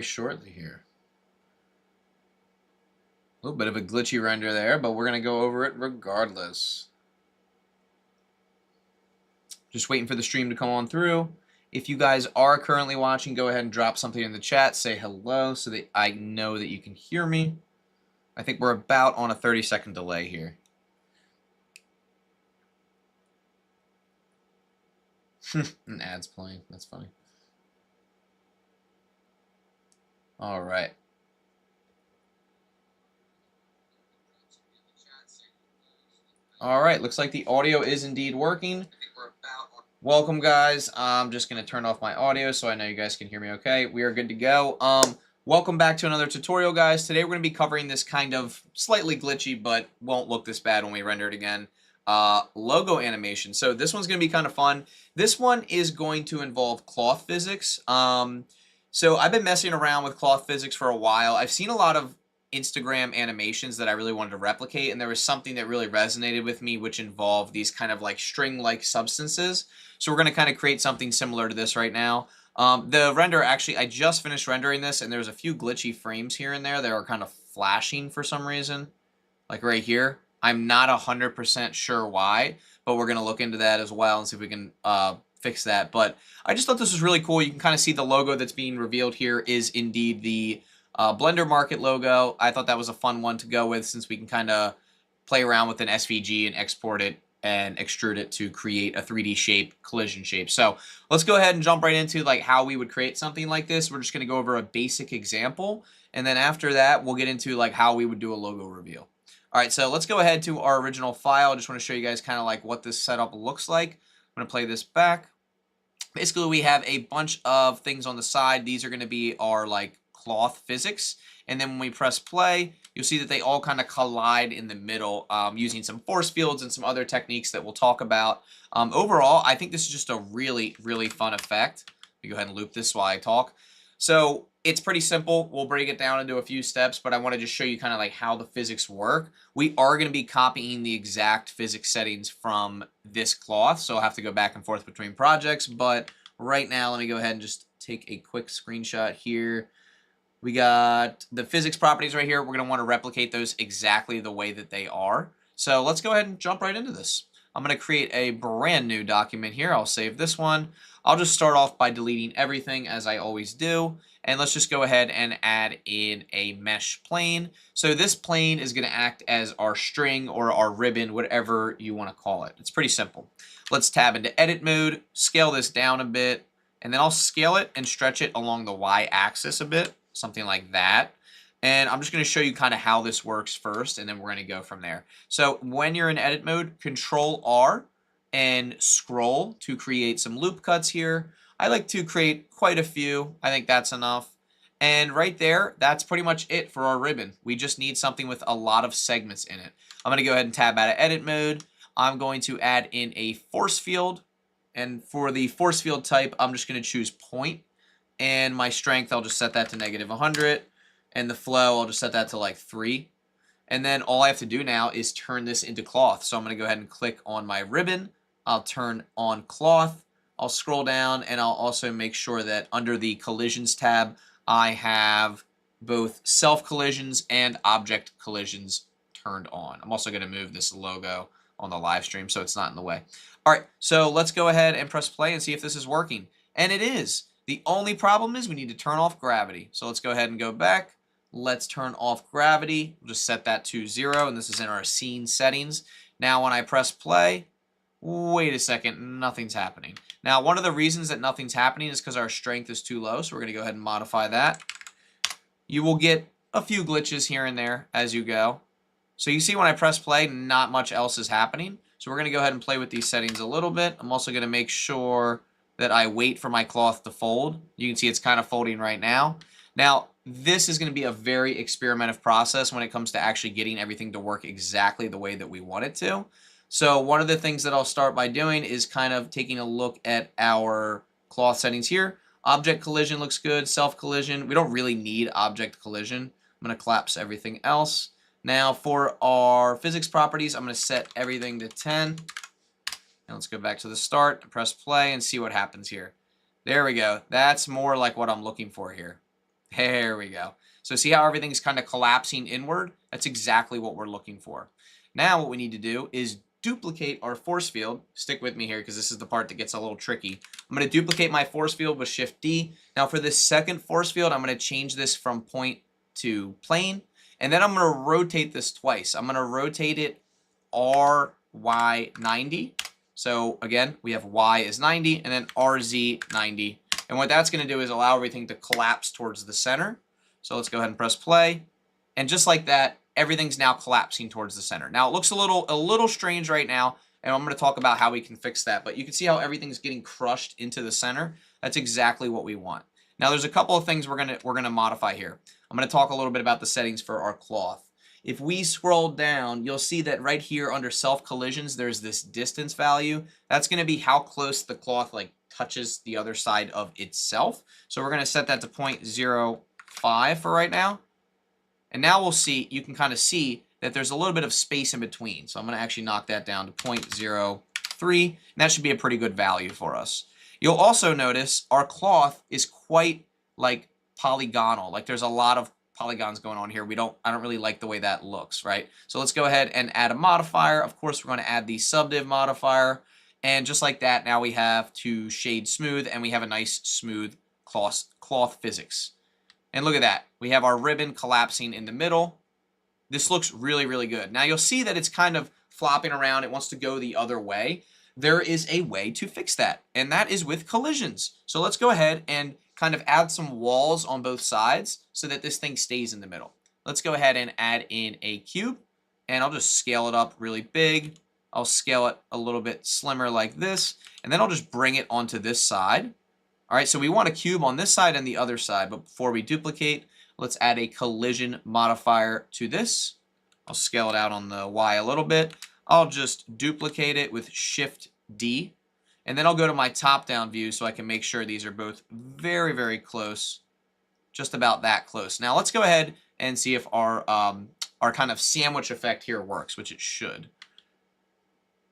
shortly here. A little bit of a glitchy render there, but we're going to go over it regardless. Just waiting for the stream to come on through. If you guys are currently watching, go ahead and drop something in the chat. Say hello so that I know that you can hear me. I think we're about on a 30-second delay here. An ad's playing. That's funny. All right. All right. Looks like the audio is indeed working. Welcome, guys. I'm just going to turn off my audio so I know you guys can hear me okay. We are good to go. Welcome back to another tutorial, guys. Today we're going to be covering this kind of slightly glitchy, but won't look this bad when we render it again, logo animation. So this one's going to be kind of fun. This one is going to involve cloth physics. So I've been messing around with cloth physics for a while. I've seen a lot of Instagram animations that I really wanted to replicate, and there was something that really resonated with me, which involved these kind of like string-like substances. So we're going to kind of create something similar to this right now. The render, actually, I just finished rendering this, and there's a few glitchy frames here and there that are kind of flashing for some reason, like right here. I'm not 100% sure why, but we're going to look into that as well and see if we can fix that. But I just thought this was really cool. You can kind of see the logo that's being revealed here is indeed the Blender Market logo. I thought that was a fun one to go with since we can kind of play around with an SVG and export it and extrude it to create a 3D shape, collision shape. So let's go ahead and jump right into like how we would create something like this. We're just going to go over a basic example, and then after that we'll get into like how we would do a logo reveal. All right, so let's go ahead to our original file. I just want to show you guys kind of like what this setup looks like. I'm going to play this back. Basically, we have a bunch of things on the side. These are going to be our like cloth physics. And then when we press play, you'll see that they all kind of collide in the middle using some force fields and some other techniques that we'll talk about. Overall, I think this is just a really, really fun effect. Let me go ahead and loop this while I talk. So it's pretty simple. We'll break it down into a few steps, but I want to just show you kind of like how the physics work. We are going to be copying the exact physics settings from this cloth, so I'll have to go back and forth between projects, but right now, let me go ahead and just take a quick screenshot here. We got the physics properties right here. We're going to want to replicate those exactly the way that they are. So let's go ahead and jump right into this. I'm going to create a brand new document here. I'll save this one. I'll just start off by deleting everything as I always do. And let's just go ahead and add in a mesh plane. So this plane is going to act as our string or our ribbon, whatever you want to call it. It's pretty simple. Let's tab into edit mode, scale this down a bit, and then I'll scale it and stretch it along the y-axis a bit, something like that. And I'm just going to show you kind of how this works first, and then we're going to go from there. So when you're in edit mode, Control R and scroll to create some loop cuts here. I like to create quite a few. I think that's enough. And right there, that's pretty much it for our ribbon. We just need something with a lot of segments in it. I'm going to go ahead and tab out of edit mode. I'm going to add in a force field. And for the force field type, I'm just going to choose point. And my strength, I'll just set that to -100. And the flow, I'll just set that to like 3. And then all I have to do now is turn this into cloth. So I'm going to go ahead and click on my ribbon. I'll turn on cloth. I'll scroll down, and I'll also make sure that under the collisions tab, I have both self collisions and object collisions turned on. I'm also going to move this logo on the live stream so it's not in the way. All right, so let's go ahead and press play and see if this is working. And it is. The only problem is we need to turn off gravity. So let's go ahead and go back. Let's turn off gravity. We'll just set that to 0, and this is in our scene settings. Now when I press play, wait a second, nothing's happening. Now, one of the reasons that nothing's happening is because our strength is too low, so we're going to go ahead and modify that. You will get a few glitches here and there as you go. So you see when I press play, not much else is happening. So we're going to go ahead and play with these settings a little bit. I'm also going to make sure that I wait for my cloth to fold. You can see it's kind of folding right now. Now, this is going to be a very experimentative process when it comes to actually getting everything to work exactly the way that we want it to. So one of the things that I'll start by doing is kind of taking a look at our cloth settings here. Object collision looks good. Self collision, we don't really need object collision. I'm going to collapse everything else. Now for our physics properties, I'm going to set everything to 10. And let's go back to the start, press play, and see what happens here. There we go. That's more like what I'm looking for here. There we go. So see how everything's kind of collapsing inward? That's exactly what we're looking for. Now what we need to do is duplicate our force field. Stick with me here because this is the part that gets a little tricky. I'm going to duplicate my force field with Shift D. Now for this second force field, I'm going to change this from point to plane. And then I'm going to rotate this twice. I'm going to rotate it RY 90. So again, we have Y is 90 and then RZ 90. And what that's going to do is allow everything to collapse towards the center. So let's go ahead and press play. And just like that, everything's now collapsing towards the center. Now it looks a little strange right now, and I'm going to talk about how we can fix that. But you can see how everything's getting crushed into the center. That's exactly what we want. Now there's a couple of things we're gonna modify here. I'm going to talk a little bit about the settings for our cloth. If we scroll down, you'll see that right here under self collisions, there's this distance value. That's going to be how close the cloth like touches the other side of itself. So we're going to set that to 0.05 for right now. And now we'll see, you can kind of see that there's a little bit of space in between. So I'm going to actually knock that down to 0.03, and that should be a pretty good value for us. You'll also notice our cloth is quite like polygonal. Like there's a lot of polygons going on here. I don't really like the way that looks, right? So let's go ahead and add a modifier. Of course, we're going to add the subdiv modifier. And just like that, now we have to shade smooth, and we have a nice smooth cloth physics. And look at that. We have our ribbon collapsing in the middle. This looks really, really good. Now you'll see that it's kind of flopping around. It wants to go the other way. There is a way to fix that, and that is with collisions. So let's go ahead and kind of add some walls on both sides so that this thing stays in the middle. Let's go ahead and add in a cube, and I'll just scale it up really big. I'll scale it a little bit slimmer like this, and then I'll just bring it onto this side. All right, so we want a cube on this side and the other side, but before we duplicate, let's add a collision modifier to this. I'll scale it out on the Y a little bit. I'll just duplicate it with Shift D, and then I'll go to my top-down view so I can make sure these are both very, very close, just about that close. Now let's go ahead and see if our kind of sandwich effect here works, which it should.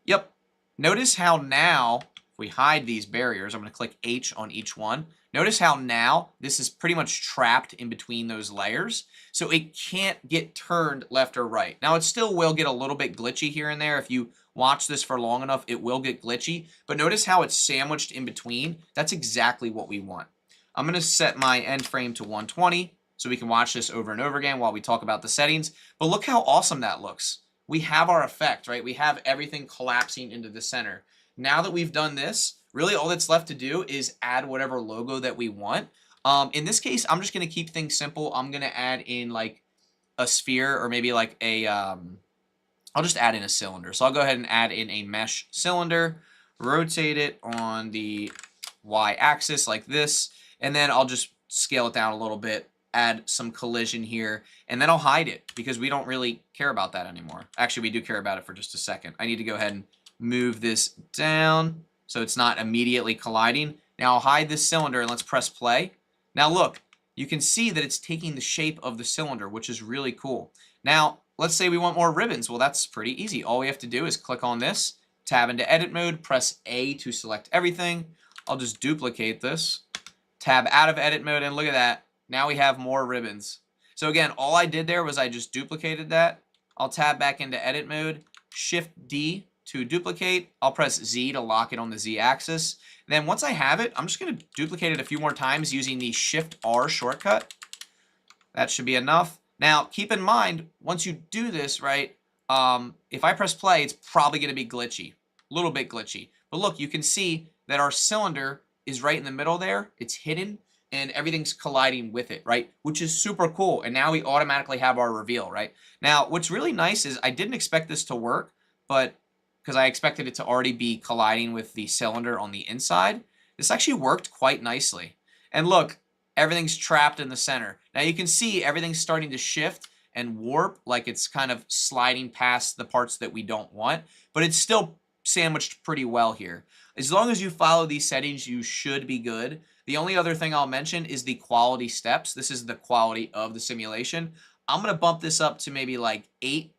Yep. Notice how now, if we hide these barriers, I'm going to click H on each one. Notice how now this is pretty much trapped in between those layers, so it can't get turned left or right. Now it still will get a little bit glitchy here and there. If you watch this for long enough, it will get glitchy, but notice how it's sandwiched in between. That's exactly what we want. I'm going to set my end frame to 120 so we can watch this over and over again while we talk about the settings, but look how awesome that looks. We have our effect, right? We have everything collapsing into the center. Now that we've done this, really all that's left to do is add whatever logo that we want. In this case, I'm just going to keep things simple. I'm going to add in like a sphere, or maybe like a, I'll just add in a cylinder. So I'll go ahead and add in a mesh cylinder, rotate it on the Y axis like this, and then I'll just scale it down a little bit, add some collision here, and then I'll hide it because we don't really care about that anymore. Actually, we do care about it for just a second. I need to go ahead and move this down so it's not immediately colliding. Now I'll hide this cylinder and let's press play. Now look, you can see that it's taking the shape of the cylinder, which is really cool. Now, let's say we want more ribbons. Well, that's pretty easy. All we have to do is click on this, tab into edit mode, press A to select everything. I'll just duplicate this, tab out of edit mode, and look at that. Now we have more ribbons. So again, all I did there was I just duplicated that. I'll tab back into edit mode, Shift D to duplicate. I'll press Z to lock it on the Z axis. And then once I have it, I'm just going to duplicate it a few more times using the Shift R shortcut. That should be enough. Now, keep in mind, once you do this, right, if I press play, it's probably going to be glitchy, a little bit glitchy. But look, you can see that our cylinder is right in the middle there. It's hidden, and everything's colliding with it, right, which is super cool. And now we automatically have our reveal, right? Now, what's really nice is I didn't expect this to work, but because I expected it to already be colliding with the cylinder on the inside, this actually worked quite nicely. And look, everything's trapped in the center. Now you can see everything's starting to shift and warp, like it's kind of sliding past the parts that we don't want, but it's still sandwiched pretty well here. As long as you follow these settings, you should be good. The only other thing I'll mention is the quality steps. This is the quality of the simulation. I'm going to bump this up to maybe like 8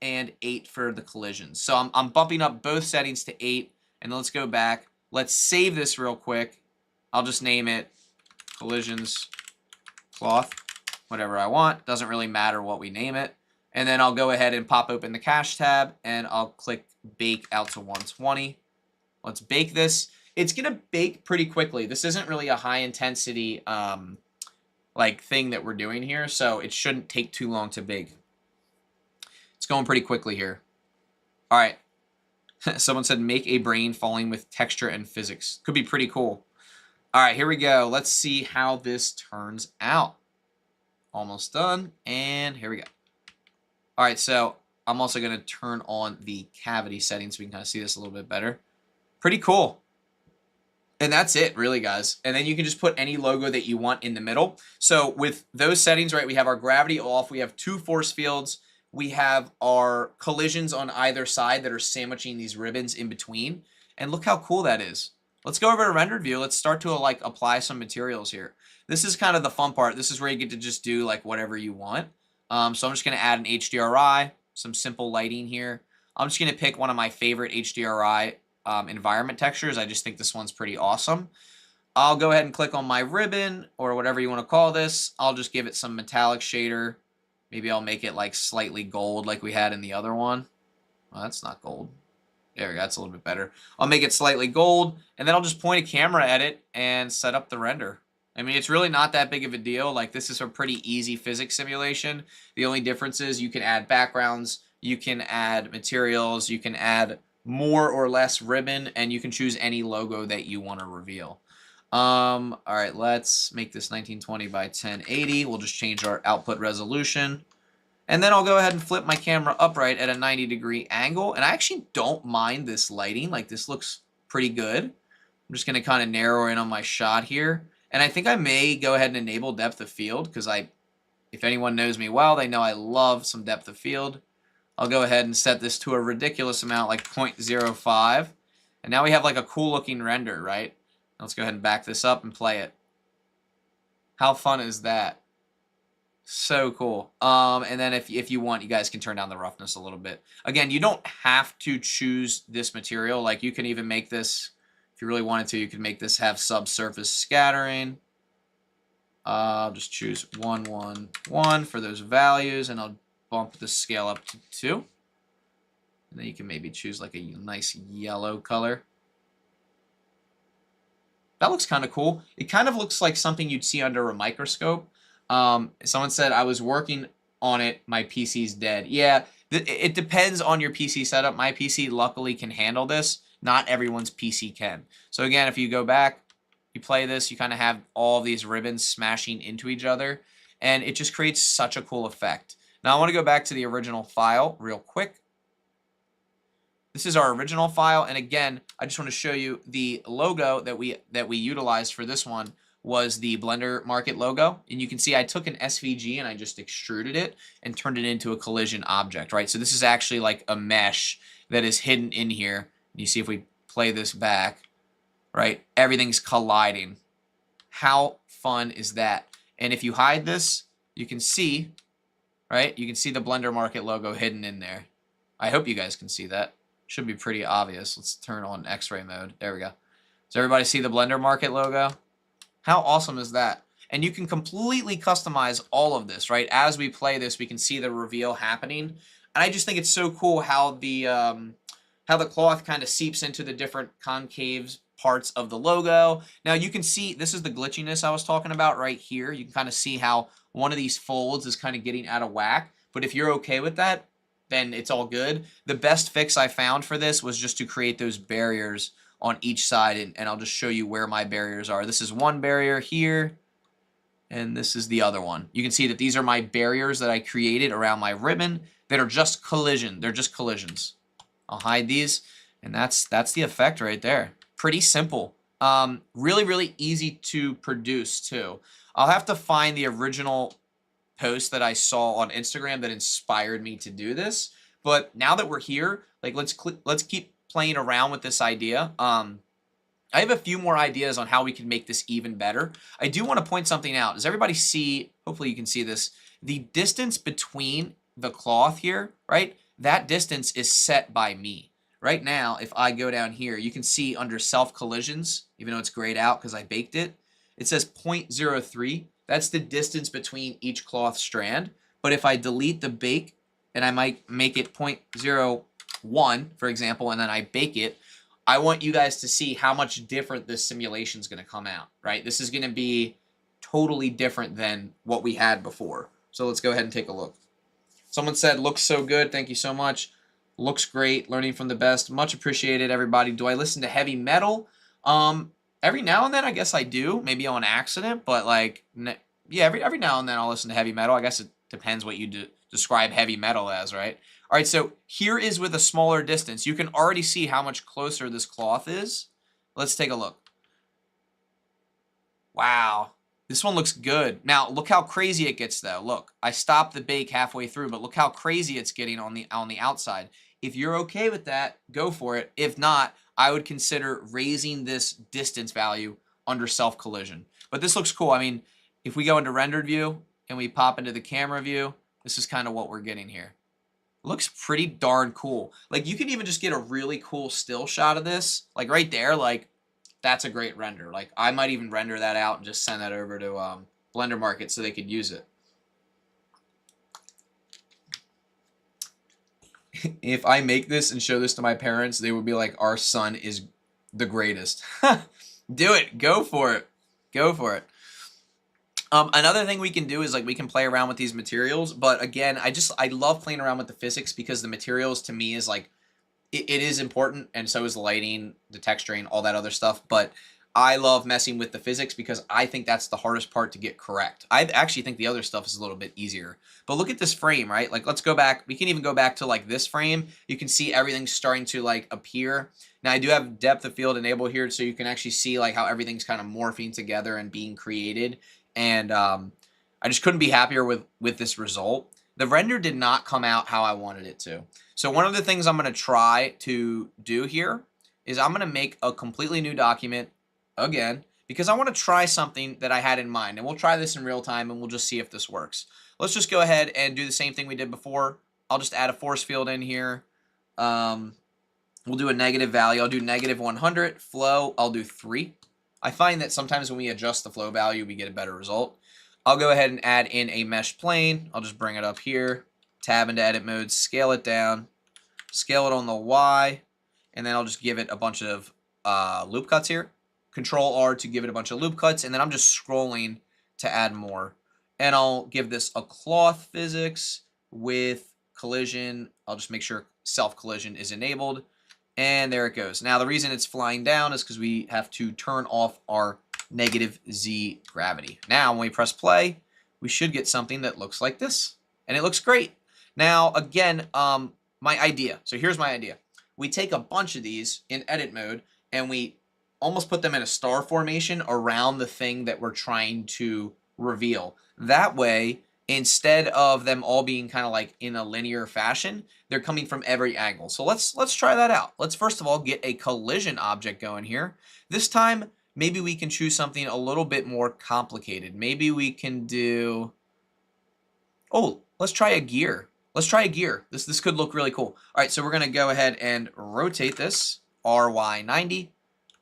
and 8 for the collisions. So I'm bumping up both settings to 8, and let's go back. Let's save this real quick. I'll just name it collisions cloth, whatever I want. Doesn't really matter what we name it. And then I'll go ahead and pop open the cache tab, and I'll click bake out to 120. Let's bake this. It's going to bake pretty quickly. This isn't really a high intensity like thing that we're doing here, so it shouldn't take too long to bake. It's going pretty quickly here. All right. Someone said make a brain falling with texture and physics. Could be pretty cool. All right, here we go. Let's see how this turns out. Almost done, and here we go. All right, so I'm also going to turn on the cavity settings so we can kind of see this a little bit better. Pretty cool. And that's it, really, guys. And then you can just put any logo that you want in the middle. So with those settings, right, we have our gravity off. We have 2 force fields. We have our collisions on either side that are sandwiching these ribbons in between. And look how cool that is. Let's go over to rendered view. Let's start to like apply some materials here. This is kind of the fun part. This is where you get to just do like whatever you want. So I'm just going to add an HDRI, some simple lighting here. I'm just going to pick one of my favorite HDRI environment textures. I just think this one's pretty awesome. I'll go ahead and click on my ribbon or whatever you want to call this. I'll just give it some metallic shader. Maybe I'll make it like slightly gold like we had in the other one. Well, that's not gold. There we go. That's a little bit better. I'll make it slightly gold, and then I'll just point a camera at it and set up the render. I mean, it's really not that big of a deal. Like, this is a pretty easy physics simulation. The only difference is you can add backgrounds, you can add materials, you can add more or less ribbon, and you can choose any logo that you want to reveal. All right, let's make this 1920 by 1080. We'll just change our output resolution. And then I'll go ahead and flip my camera upright at a 90-degree angle. And I actually don't mind this lighting. Like, this looks pretty good. I'm just going to kind of narrow in on my shot here. And I think I may go ahead and enable depth of field because if anyone knows me well, they know I love some depth of field. I'll go ahead and set this to a ridiculous amount, like 0.05. And now we have like a cool looking render, right? Let's go ahead and back this up and play it. How fun is that? So cool. And then if you want, you guys can turn down the roughness a little bit. Again, you don't have to choose this material. Like, you can even make this, if you really wanted to, you could make this have subsurface scattering. I'll just choose 111 for those values, and I'll bump the scale up to 2. And then you can maybe choose like a nice yellow color. That looks kind of cool. It kind of looks like something you'd see under a microscope. Someone said, I was working on it, my PC's dead. Yeah, it depends on your PC setup. My PC luckily can handle this. Not everyone's PC can. So again, if you go back, you play this, you kind of have all of these ribbons smashing into each other, and it just creates such a cool effect. Now I want to go back to the original file real quick. This is our original file, and again, I just want to show you the logo that we utilized for this one was the Blender Market logo. And you can see I took an SVG and I just extruded it and turned it into a collision object, right? So this is actually like a mesh that is hidden in here. You see if we play this back, right? Everything's colliding. How fun is that? And if you hide this, you can see, right? You can see the Blender Market logo hidden in there. I hope you guys can see that. Should be pretty obvious. Let's turn on X-ray mode. There we go. Does everybody see the Blender Market logo? How awesome is that? And you can completely customize all of this, right? As we play this, we can see the reveal happening. And I just think it's so cool how the cloth kind of seeps into the different concave parts of the logo. Now you can see, this is the glitchiness I was talking about right here. You can kind of see how one of these folds is kind of getting out of whack. But if you're okay with that, then it's all good. The best fix I found for this was just to create those barriers on each side, and I'll just show you where my barriers are. This is one barrier here, and this is the other one. You can see that these are my barriers that I created around my ribbon that are just collision. They're just collisions. I'll hide these, and that's the effect right there. Pretty simple. Really, really easy to produce too. I'll have to find the original post that I saw on Instagram that inspired me to do this. But now that we're here, like let's keep playing around with this idea. I have a few more ideas on how we can make this even better. I do want to point something out. Does everybody see, hopefully you can see this, the distance between the cloth here, right? That distance is set by me. Right now, if I go down here, you can see under self collisions, even though it's grayed out because I baked it, it says 0.03. That's the distance between each cloth strand. But if I delete the bake, and I might make it 0.01, for example, and then I bake it, I want you guys to see how much different this simulation is going to come out, right? This is going to be totally different than what we had before. So let's go ahead and take a look. Someone said, looks so good. Thank you so much. Looks great. Learning from the best. Much appreciated, everybody. Do I listen to heavy metal? Every now and then, I guess I do. Maybe on accident, but like, yeah, every now and then I'll listen to heavy metal. I guess it depends what you describe heavy metal as, right? All right, so here is with a smaller distance. You can already see how much closer this cloth is. Let's take a look. Wow. This one looks good. Now, look how crazy it gets, though. Look, I stopped the bake halfway through, but look how crazy it's getting on the outside. If you're okay with that, go for it. If not, I would consider raising this distance value under self-collision. But this looks cool. I mean, if we go into rendered view and we pop into the camera view, this is kind of what we're getting here. Looks pretty darn cool. Like, you can even just get a really cool still shot of this. Like, right there, like, that's a great render. Like, I might even render that out and just send that over to Blender Market so they could use it. If I make this and show this to my parents, they would be like, our son is the greatest. Do it. Go for it. Go for it. Another thing we can do is like we can play around with these materials. But again, I love playing around with the physics because the materials to me is like, it is important, and so is the lighting, the texturing, all that other stuff. But I love messing with the physics because I think that's the hardest part to get correct. I actually think the other stuff is a little bit easier. But look at this frame, right? Like, let's go back. We can even go back to like this frame. You can see everything starting to like appear. Now I do have depth of field enabled here, so you can actually see like how everything's kind of morphing together and being created. And I just couldn't be happier with this result. The render did not come out how I wanted it to. So one of the things I'm going to try to do here is I'm going to make a completely new document again because I want to try something that I had in mind. And we'll try this in real time and we'll just see if this works. Let's just go ahead and do the same thing we did before. I'll just add a force field in here. We'll do a negative value. I'll do -100. Flow, I'll do 3. I find that sometimes when we adjust the flow value, we get a better result. I'll go ahead and add in a mesh plane. I'll just bring it up here, tab into edit mode, scale it down, scale it on the Y, and then I'll just give it a bunch of loop cuts here. Control R to give it a bunch of loop cuts, and then I'm just scrolling to add more. And I'll give this a cloth physics with collision. I'll just make sure self collision is enabled. And there it goes. Now the reason it's flying down is because we have to turn off our -Z gravity. Now when we press play, we should get something that looks like this. And it looks great. Now again, my idea. So here's my idea. We take a bunch of these in edit mode and we almost put them in a star formation around the thing that we're trying to reveal. That way, instead of them all being kind of like in a linear fashion, they're coming from every angle. So let's try that out. Let's first of all get a collision object going here. This time, maybe we can choose something a little bit more complicated. Maybe we can do, oh, let's try a gear. Let's try a gear. This could look really cool. All right, so we're going to go ahead and rotate this, RY90.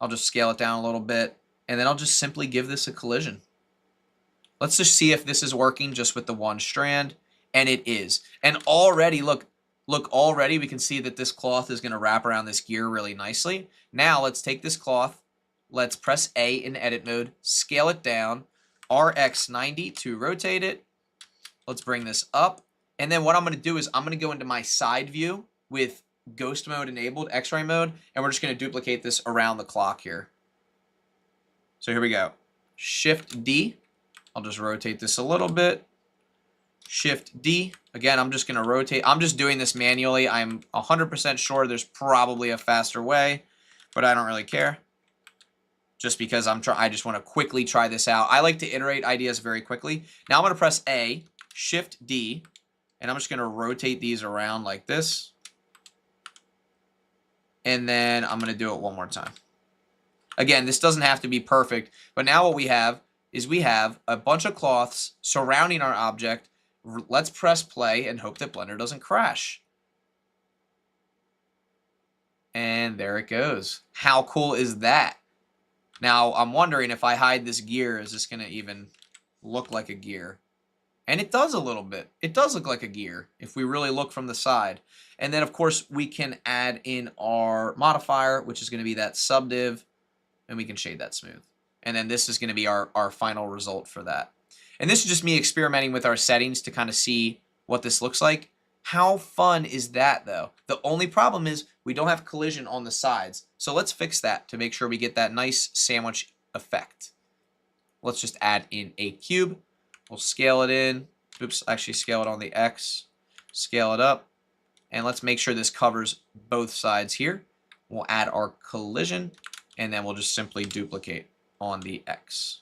I'll just scale it down a little bit, and then I'll just simply give this a collision. Let's just see if this is working just with the one strand, and it is. And already, look, already we can see that this cloth is going to wrap around this gear really nicely. Now let's take this cloth, let's press A in edit mode, scale it down, RX90 to rotate it. Let's bring this up. And then what I'm going to do is I'm going to go into my side view with ghost mode enabled, X-ray mode, and we're just going to duplicate this around the clock here. So here we go. Shift D. I'll just rotate this a little bit. Shift D. Again, I'm just going to rotate. I'm just doing this manually. I'm 100% sure there's probably a faster way, but I don't really care. Just because I just want to quickly try this out. I like to iterate ideas very quickly. Now I'm going to press A, Shift D, and I'm just going to rotate these around like this. And then I'm going to do it one more time. Again, this doesn't have to be perfect, but now what we have is we have a bunch of cloths surrounding our object. Let's press play and hope that Blender doesn't crash. And there it goes. How cool is that? Now, I'm wondering if I hide this gear, is this going to even... look like a gear. And it does a little bit. It does look like a gear if we really look from the side. And then, of course, we can add in our modifier, which is going to be that subdiv, and we can shade that smooth. And then this is going to be our final result for that. And this is just me experimenting with our settings to kind of see what this looks like. How fun is that, though? The only problem is we don't have collision on the sides. So let's fix that to make sure we get that nice sandwich effect. Let's just add in a cube. We'll scale it in. Oops, actually scale it on the X. Scale it up. And let's make sure this covers both sides here. We'll add our collision, and then we'll just simply duplicate on the X.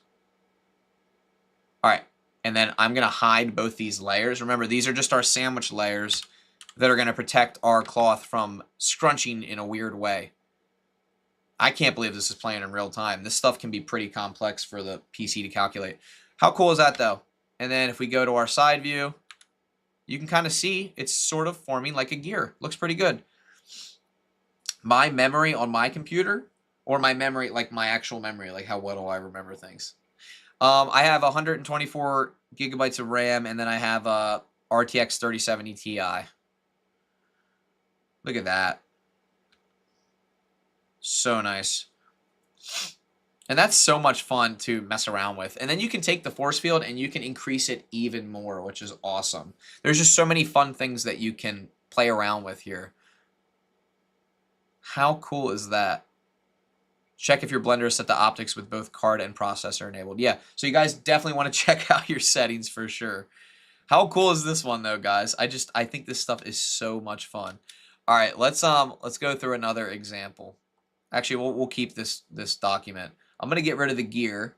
All right, and then I'm going to hide both these layers. Remember, these are just our sandwich layers that are going to protect our cloth from scrunching in a weird way. I can't believe this is playing in real time. This stuff can be pretty complex for the PC to calculate. How cool is that, though? And then if we go to our side view, you can kind of see it's sort of forming like a gear. Looks pretty good. My memory on my computer, or my memory, like my actual memory, like how well do I remember things? I have 124 gigabytes of RAM, and then I have a RTX 3070 Ti. Look at that. So nice. And that's so much fun to mess around with. And then you can take the force field and you can increase it even more, which is awesome. There's just so many fun things that you can play around with here. How cool is that? Check if your Blender is set to optics with both card and processor enabled. Yeah, so you guys definitely want to check out your settings for sure. How cool is this one though, guys? I think this stuff is so much fun. All right, let's go through another example. Actually, we'll keep this document. I'm going to get rid of the gear.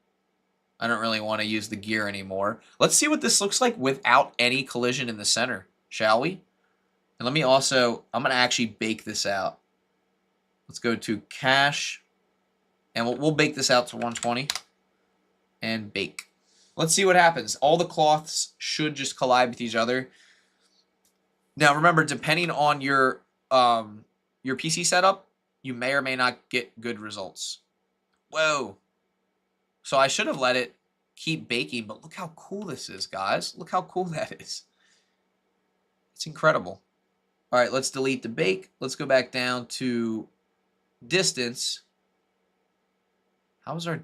I don't really want to use the gear anymore. Let's see what this looks like without any collision in the center, shall we? And let me also, I'm going to actually bake this out. Let's go to cache, and we'll bake this out to 120, and bake. Let's see what happens. All the cloths should just collide with each other. Now, remember, depending on your PC setup, you may or may not get good results. Whoa. So I should have let it keep baking, but look how cool this is, guys. Look how cool that is. It's incredible. All right, let's delete the bake. Let's go back down to distance. How's our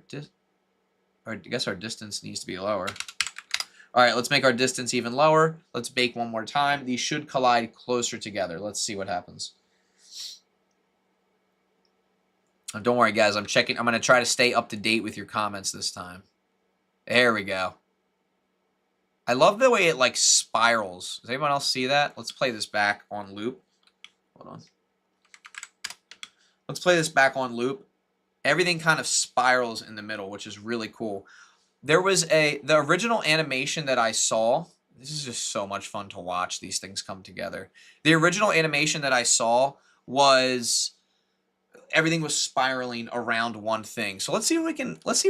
I guess our distance needs to be lower. All right, let's make our distance even lower. Let's bake one more time. These should collide closer together. Let's see what happens. Oh, don't worry, guys. I'm checking. I'm going to try to stay up to date with your comments this time. There we go. I love the way it like spirals. Does anyone else see that? Let's play this back on loop. Hold on. Let's play this back on loop. Everything kind of spirals in the middle, which is really cool. There was the original animation that I saw. This is just so much fun to watch these things come together. The original animation that I saw was everything was spiraling around one thing. So let's see if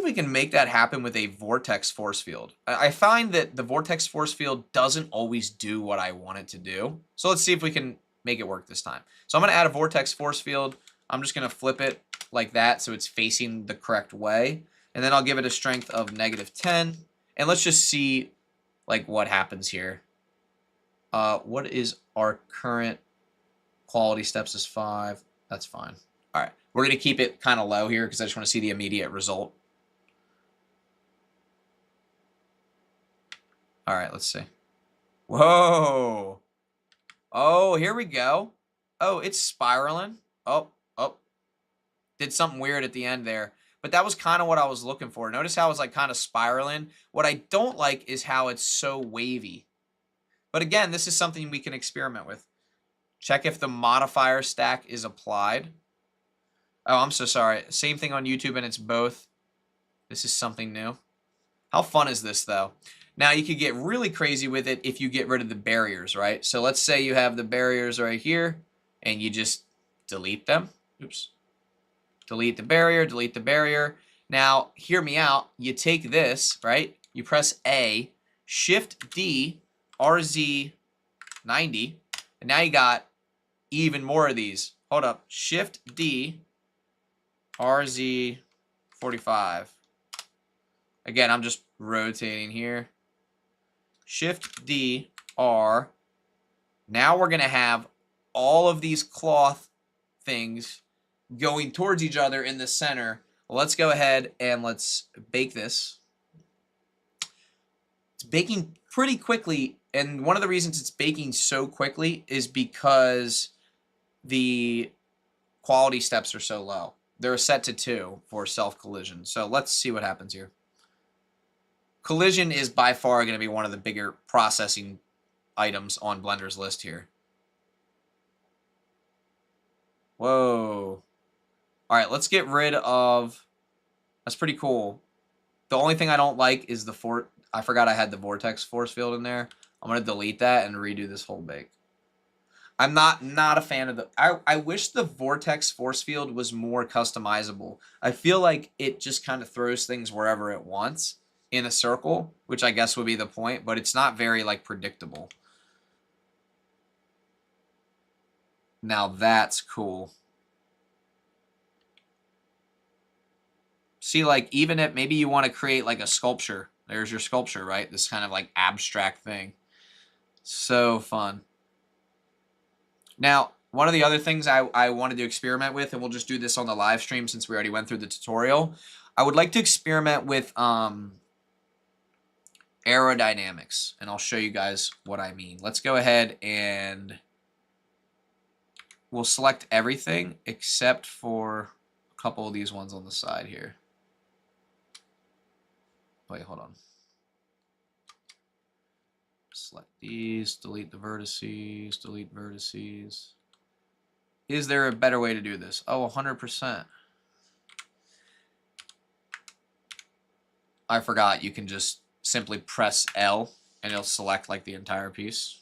we can make that happen with a vortex force field. I find that the vortex force field doesn't always do what I want it to do. So let's see if we can make it work this time. So I'm going to add a vortex force field. I'm just going to flip it like that so it's facing the correct way. And then I'll give it a strength of -10. And let's just see like what happens here. What is our current quality steps is 5. That's fine. All right, we're going to keep it kind of low here because I just want to see the immediate result. All right, let's see. Whoa. Oh, here we go. Oh, it's spiraling. Oh. Did something weird at the end there. But that was kind of what I was looking for. Notice how it's like kind of spiraling. What I don't like is how it's so wavy. But again, this is something we can experiment with. Check if the modifier stack is applied. Oh, I'm so sorry. Same thing on YouTube, and it's both. This is something new. How fun is this, though? Now, you could get really crazy with it if you get rid of the barriers, right? So let's say you have the barriers right here, and you just delete them. Oops. Delete the barrier, delete the barrier. Now, hear me out. You take this, right? You press A, Shift D, RZ 90, and now you got even more of these. Hold up. Shift D, RZ 45. Again, I'm just rotating here. Shift D, R. Now we're going to have all of these cloth things going towards each other in the center. Let's go ahead and let's bake this. It's baking pretty quickly, and one of the reasons it's baking so quickly is because the quality steps are so low. They're set to 2 for self-collision. So let's see what happens here. Collision is by far going to be one of the bigger processing items on Blender's list here. Whoa. All right, let's get rid of... That's pretty cool. The only thing I don't like is the I forgot I had the Vortex force field in there. I'm going to delete that and redo this whole bake. I'm not a fan of the... I wish the Vortex force field was more customizable. I feel like it just kind of throws things wherever it wants in a circle, which I guess would be the point, but it's not very, like, predictable. Now that's cool. See, like, even if maybe you want to create, like, a sculpture. There's your sculpture, right? This kind of, like, abstract thing. So fun. Now, one of the other things I wanted to experiment with, and we'll just do this on the live stream since we already went through the tutorial, I would like to experiment with aerodynamics, and I'll show you guys what I mean. Let's go ahead and we'll select everything except for a couple of these ones on the side here. Wait, hold on. Select these, delete the vertices, delete vertices. Is there a better way to do this? Oh, 100%. I forgot you can just simply press L and it'll select like the entire piece.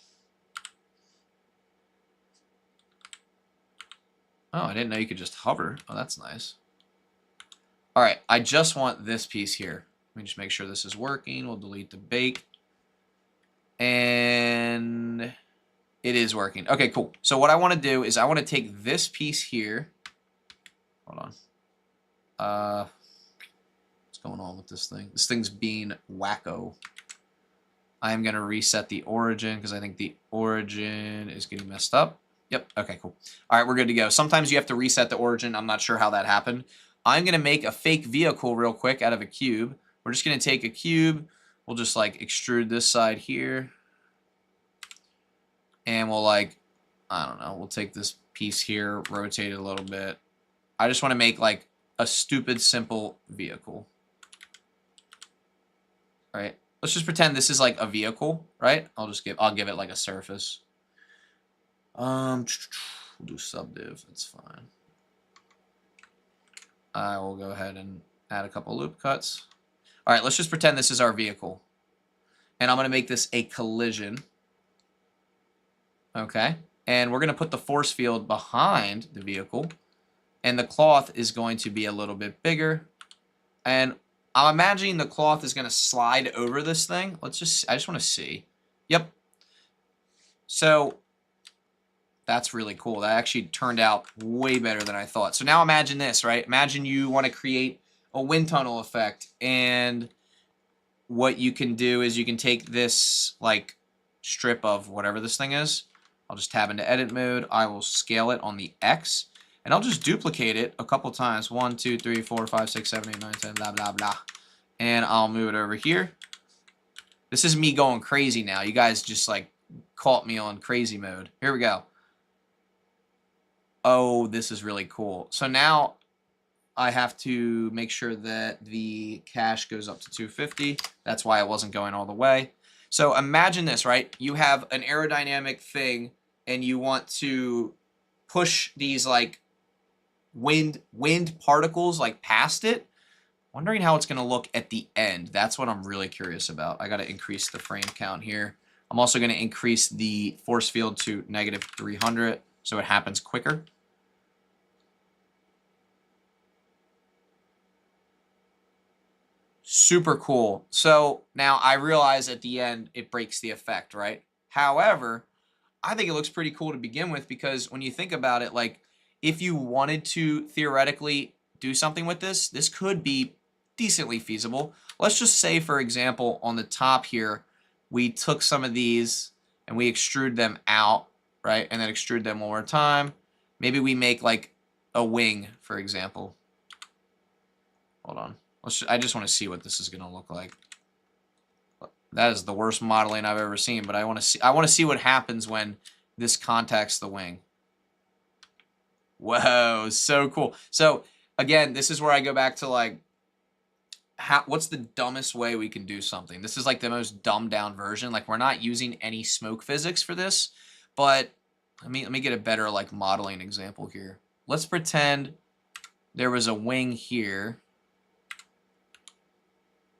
Oh, I didn't know you could just hover. Oh, that's nice. All right, I just want this piece here. Let me just make sure this is working. We'll delete the bake. And it is working. Okay, cool. So what I want to do is I want to take this piece here. Hold on. What's going on with this thing? This thing's being wacko. I am going to reset the origin because I think the origin is getting messed up. Yep. Okay, cool. All right, we're good to go. Sometimes you have to reset the origin. I'm not sure how that happened. I'm going to make a fake vehicle real quick out of a cube. We're just going to take a cube. We'll just like extrude this side here. And we'll like, I don't know, we'll take this piece here, rotate it a little bit. I just want to make like a stupid simple vehicle. Right? Let's just pretend this is like a vehicle, right? I'll give it like a surface. We'll do subdiv, that's fine. I will go ahead and add a couple loop cuts. All right, let's just pretend this is our vehicle. And I'm going to make this a collision. Okay. And we're going to put the force field behind the vehicle. And the cloth is going to be a little bit bigger. And I'm imagining the cloth is going to slide over this thing. I just want to see. Yep. So that's really cool. That actually turned out way better than I thought. So now imagine this, right? Imagine you want to create a wind tunnel effect, and what you can do is you can take this like strip of whatever this thing is. I'll just tab into edit mode. I will scale it on the X, and I'll just duplicate it a couple times. 1, 2, 3, 4, 5, 6, 7, 8, 9, 10, blah, blah, blah. And I'll move it over here. This is me going crazy now. You guys just like caught me on crazy mode. Here we go. Oh, this is really cool. So now I have to make sure that the cache goes up to 250. That's why it wasn't going all the way. So imagine this, right? You have an aerodynamic thing and you want to push these like wind particles like past it. Wondering how it's going to look at the end. That's what I'm really curious about. I got to increase the frame count here. I'm also going to increase the force field to -300 so it happens quicker. Super cool. So now I realize at the end it breaks the effect, right? However, I think it looks pretty cool to begin with, because when you think about it, like if you wanted to theoretically do something with this, this could be decently feasible. let's just say, for example, on the top here, we took some of these and we extrude them out, right? And then extrude them one more time. Maybe we make like a wing, for example. Hold on. I just want to see what this is going to look like. That is the worst modeling I've ever seen, but I want to see what happens when this contacts the wing. Whoa, so cool. So again, this is where I go back to like, what's the dumbest way we can do something? This is like the most dumbed down version. Like, we're not using any smoke physics for this, but let me get a better like modeling example here. Let's pretend there was a wing here,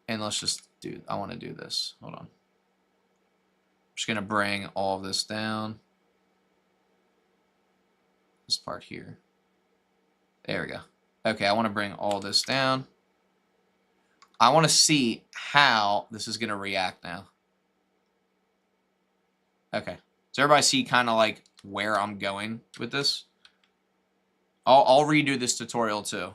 and let's just do, I want to do this. Hold on. I'm just going to bring all of this down. This part here. There we go. Okay, I want to bring all this down. I want to see how this is going to react now. Okay. Does everybody see kind of like where I'm going with this? I'll redo this tutorial too.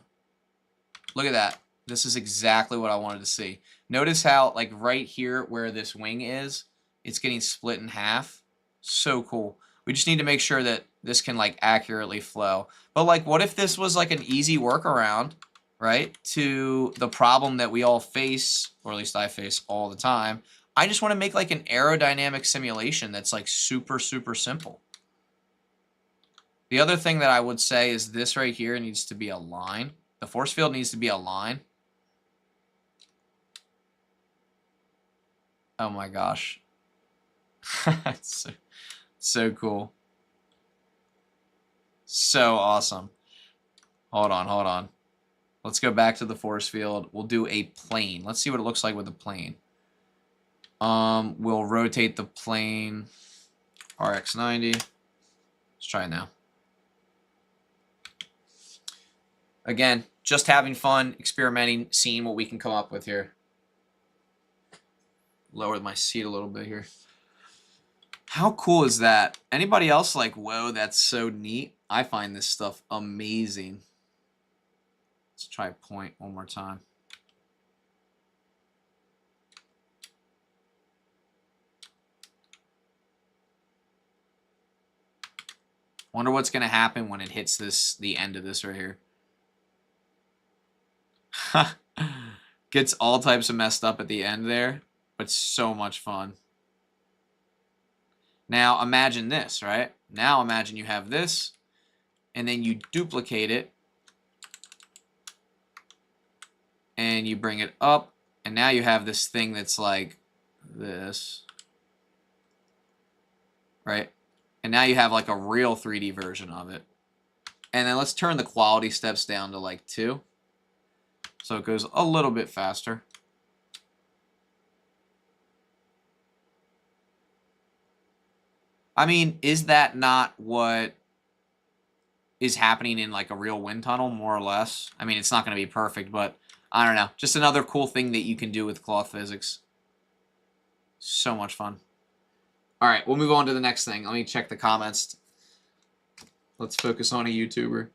Look at that. This is exactly what I wanted to see. Notice how like right here where this wing is, it's getting split in half. So cool. We just need to make sure that this can like accurately flow. But like, what if this was like an easy workaround, right, to the problem that we all face, or at least I face all the time? I just want to make like an aerodynamic simulation that's like super, super simple. The other thing that I would say is this right here needs to be a line. The force field needs to be a line. Oh my gosh. It's so cool. So awesome. Hold on. Let's go back to the force field. We'll do a plane. Let's see what it looks like with a plane. We'll rotate the plane RX90. Let's try it now. Again, just having fun, experimenting, seeing what we can come up with here. Lower my seat a little bit here. How cool is that? Anybody else like, whoa, that's so neat? I find this stuff amazing. Let's try point one more time. Wonder what's going to happen when it hits the end of this right here. Gets all types of messed up at the end there, but so much fun. Now imagine this, right? Now imagine you have this, and then you duplicate it, and you bring it up, and now you have this thing that's like this, right? And now you have like a real 3D version of it. And then let's turn the quality steps down to like 2. So it goes a little bit faster. I mean, is that not what is happening in like a real wind tunnel, more or less? I mean, it's not going to be perfect, but I don't know. Just another cool thing that you can do with cloth physics. So much fun. All right, we'll move on to the next thing. Let me check the comments. Let's focus on a YouTuber.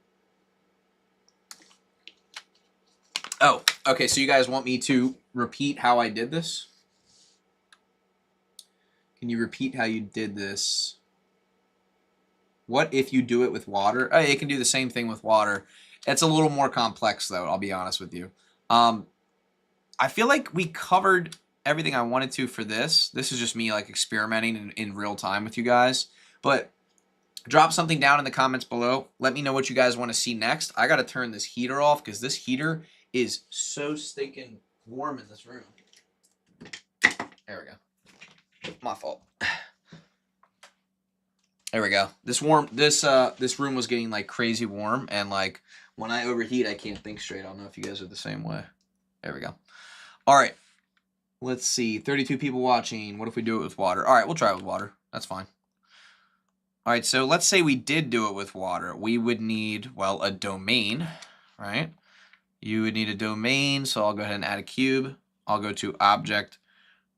Oh, okay, so you guys want me to repeat how I did this? Can you repeat how you did this? What if you do it with water? Oh, it can do the same thing with water. It's a little more complex, though, I'll be honest with you. I feel like we covered everything I wanted to for this. This is just me like experimenting in real time with you guys. But drop something down in the comments below. Let me know what you guys want to see next. I got to turn this heater off because this heater is so stinking warm in this room. There we go. My fault. There we go. This room was getting like crazy warm, and like when I overheat, I can't think straight. I don't know if you guys are the same way. There we go. All right. Let's see. 32 people watching. What if we do it with water? All right, we'll try it with water. That's fine. All right, so let's say we did do it with water. We would need, well, a domain, right? You would need a domain, so I'll go ahead and add a cube. I'll go to Object,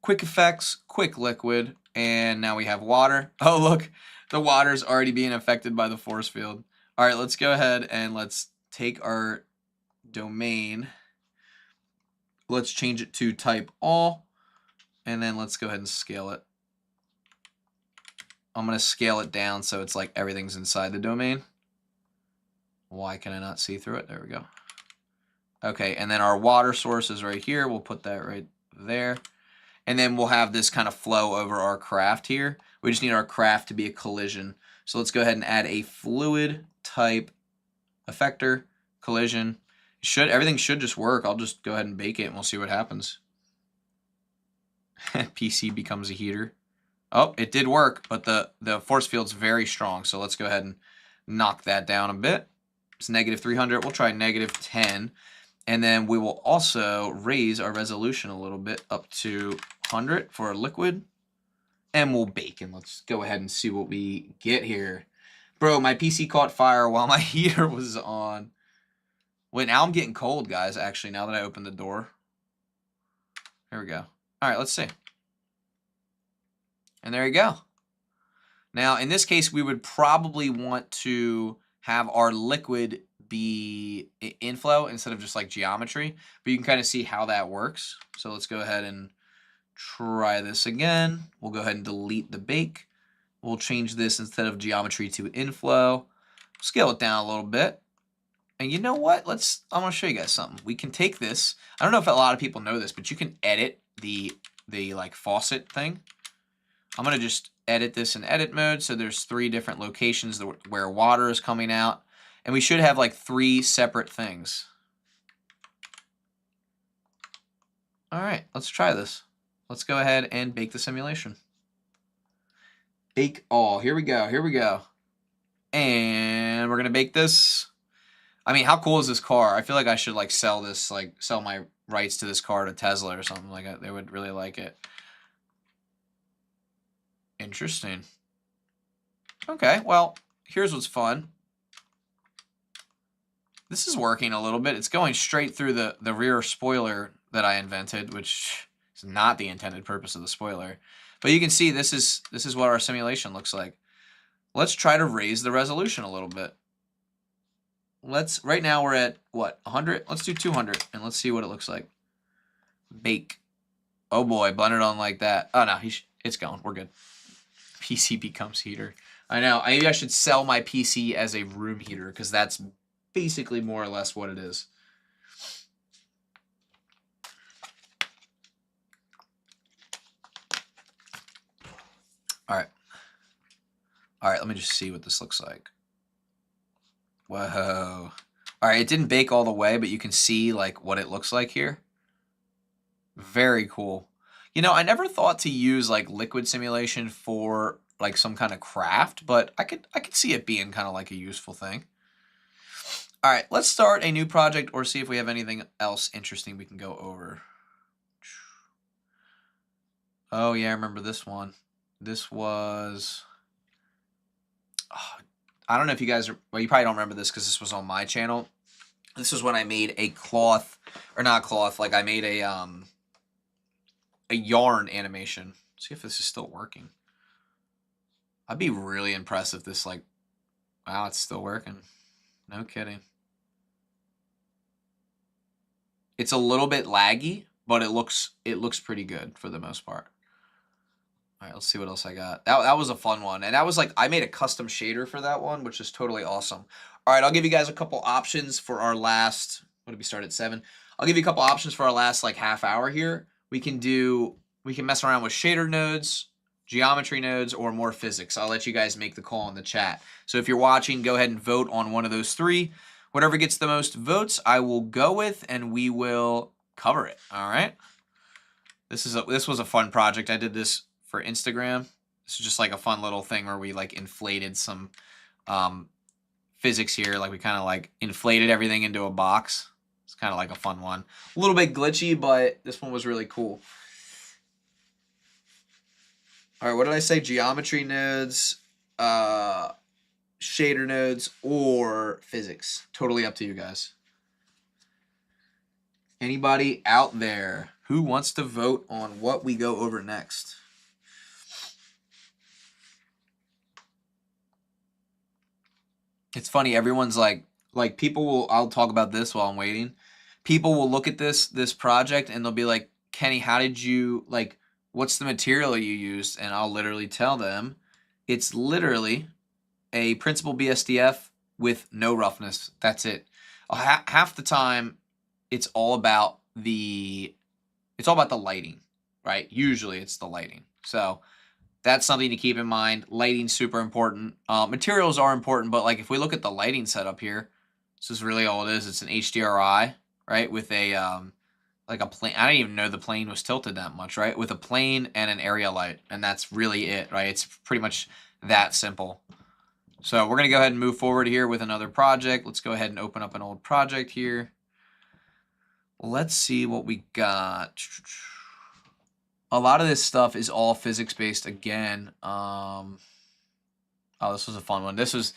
Quick Effects, Quick Liquid, and now we have water. Oh, look, the water's already being affected by the force field. All right, let's go ahead and let's take our domain. Let's change it to type all, and then let's go ahead and scale it. I'm going to scale it down so it's like everything's inside the domain. Why can I not see through it? There we go. Okay, and then our water source is right here. We'll put that right there. And then we'll have this kind of flow over our craft here. We just need our craft to be a collision. So let's go ahead and add a fluid type effector collision. Everything should just work. I'll just go ahead and bake it and we'll see what happens. PC becomes a heater. Oh, it did work, but the force field's very strong. So let's go ahead and knock that down a bit. It's negative 300. We'll try negative 10. And then we will also raise our resolution a little bit up to 100 for a liquid. And we'll bake. And let's go ahead and see what we get here. Bro, my PC caught fire while my heater was on. Wait, now I'm getting cold, guys, actually, now that I opened the door. Here we go. All right, let's see. And there you go. Now, in this case, we would probably want to have our liquid be inflow instead of just like geometry. But you can kind of see how that works. So let's go ahead and try this again. We'll go ahead and delete the bake. We'll change this instead of geometry to inflow. Scale it down a little bit. And you know what? I'm going to show you guys something. We can take this. I don't know if a lot of people know this, but you can edit the like faucet thing. I'm going to just edit this in edit mode. So there's 3 different locations where water is coming out. And we should have like 3 separate things. All right, let's try this. Let's go ahead and bake the simulation. Bake all. Here we go. Here we go. And we're going to bake this. I mean, how cool is this car? I feel like I should like sell this, like sell my rights to this car to Tesla or something like that. They would really like it. Interesting. Okay, well, here's what's fun. This is working a little bit. It's going straight through the rear spoiler that I invented, which is not the intended purpose of the spoiler. But you can see this is what our simulation looks like. Let's try to raise the resolution a little bit. Right now we're at what, 100? Let's do 200 and let's see what it looks like. Bake. Oh boy, blend it on like that. Oh no, it's going. We're good. PC becomes heater. I know. Maybe I should sell my PC as a room heater because that's basically more or less what it is. All right. All right, let me just see what this looks like. Whoa. All right, it didn't bake all the way, but you can see like what it looks like here. Very cool. You know, I never thought to use like liquid simulation for like some kind of craft, but I could see it being kind of like a useful thing. All right, let's start a new project or see if we have anything else interesting we can go over. Oh yeah, I remember this one. This was, I don't know if you guys well, you probably don't remember this because this was on my channel. This was when I made a cloth, or not cloth, like I made a yarn animation. Let's see if this is still working. I'd be really impressed if this like, wow, it's still working. No kidding. It's a little bit laggy, but it looks pretty good for the most part. All right, let's see what else I got. That was a fun one. And that was like, I made a custom shader for that one, which is totally awesome. All right, I'll give you guys a couple options for our last, what did we start at 7? I'll give you a couple options for our last like half hour here. We can mess around with shader nodes, geometry nodes, or more physics. I'll let you guys make the call in the chat. So if you're watching, go ahead and vote on one of those 3. Whatever gets the most votes, I will go with, and we will cover it. All right. This was a fun project. I did this for Instagram. This is just like a fun little thing where we like inflated some physics here. Like we kind of like inflated everything into a box. It's kind of like a fun one. A little bit glitchy, but this one was really cool. All right, what did I say? Geometry nodes, shader nodes, or physics. Totally up to you guys. Anybody out there who wants to vote on what we go over next? It's funny, everyone's like people will, I'll talk about this while I'm waiting. people will look at this project and they'll be like, Kenny, how did you, like, what's the material you used? And I'll literally tell them it's literally a Principal BSDF with no roughness. That's it. Half the time, it's all about the lighting, right? Usually, it's the lighting. So that's something to keep in mind. Lighting's super important. Materials are important, but like if we look at the lighting setup here, this is really all it is. It's an HDRI, right, with a like a plane. I didn't even know the plane was tilted that much, right? With a plane and an area light, and that's really it, right? It's pretty much that simple. So we're going to go ahead and move forward here with another project. Let's go ahead and open up an old project here. Let's see what we got. A lot of this stuff is all physics-based again. Oh, this was a fun one. This was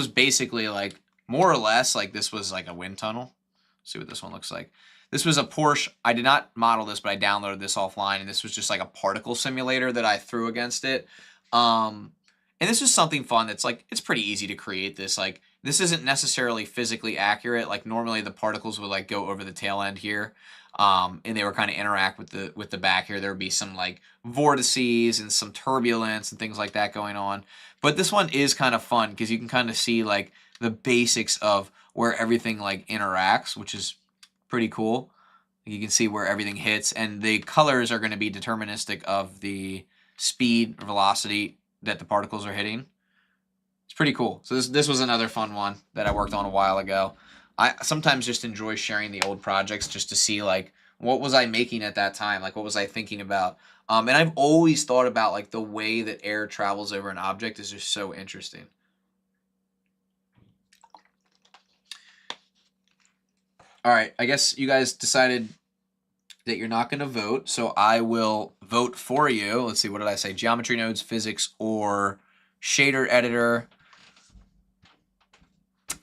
basically like, more or less, like this was like a wind tunnel. Let's see what this one looks like. This was a Porsche. I did not model this, but I downloaded this offline, and this was just like a particle simulator that I threw against it. And this is something fun that's like, it's pretty easy to create this. Like, this isn't necessarily physically accurate. Like, normally the particles would like go over the tail end here. And they would kind of interact with the back here. There would be some like vortices and some turbulence and things like that going on. But this one is kind of fun because you can kind of see like the basics of where everything like interacts, which is pretty cool. You can see where everything hits, and the colors are going to be deterministic of the speed or velocity that the particles are hitting. It's pretty cool. So this was another fun one that I worked on a while ago. I sometimes just enjoy sharing the old projects just to see like what was I making at that time, like what was I thinking about. And I've always thought about like the way that air travels over an object is just so interesting. All right, I guess you guys decided that you're not going to vote, so I will vote for you. Let's see, what did I say? Geometry nodes, physics, or shader editor.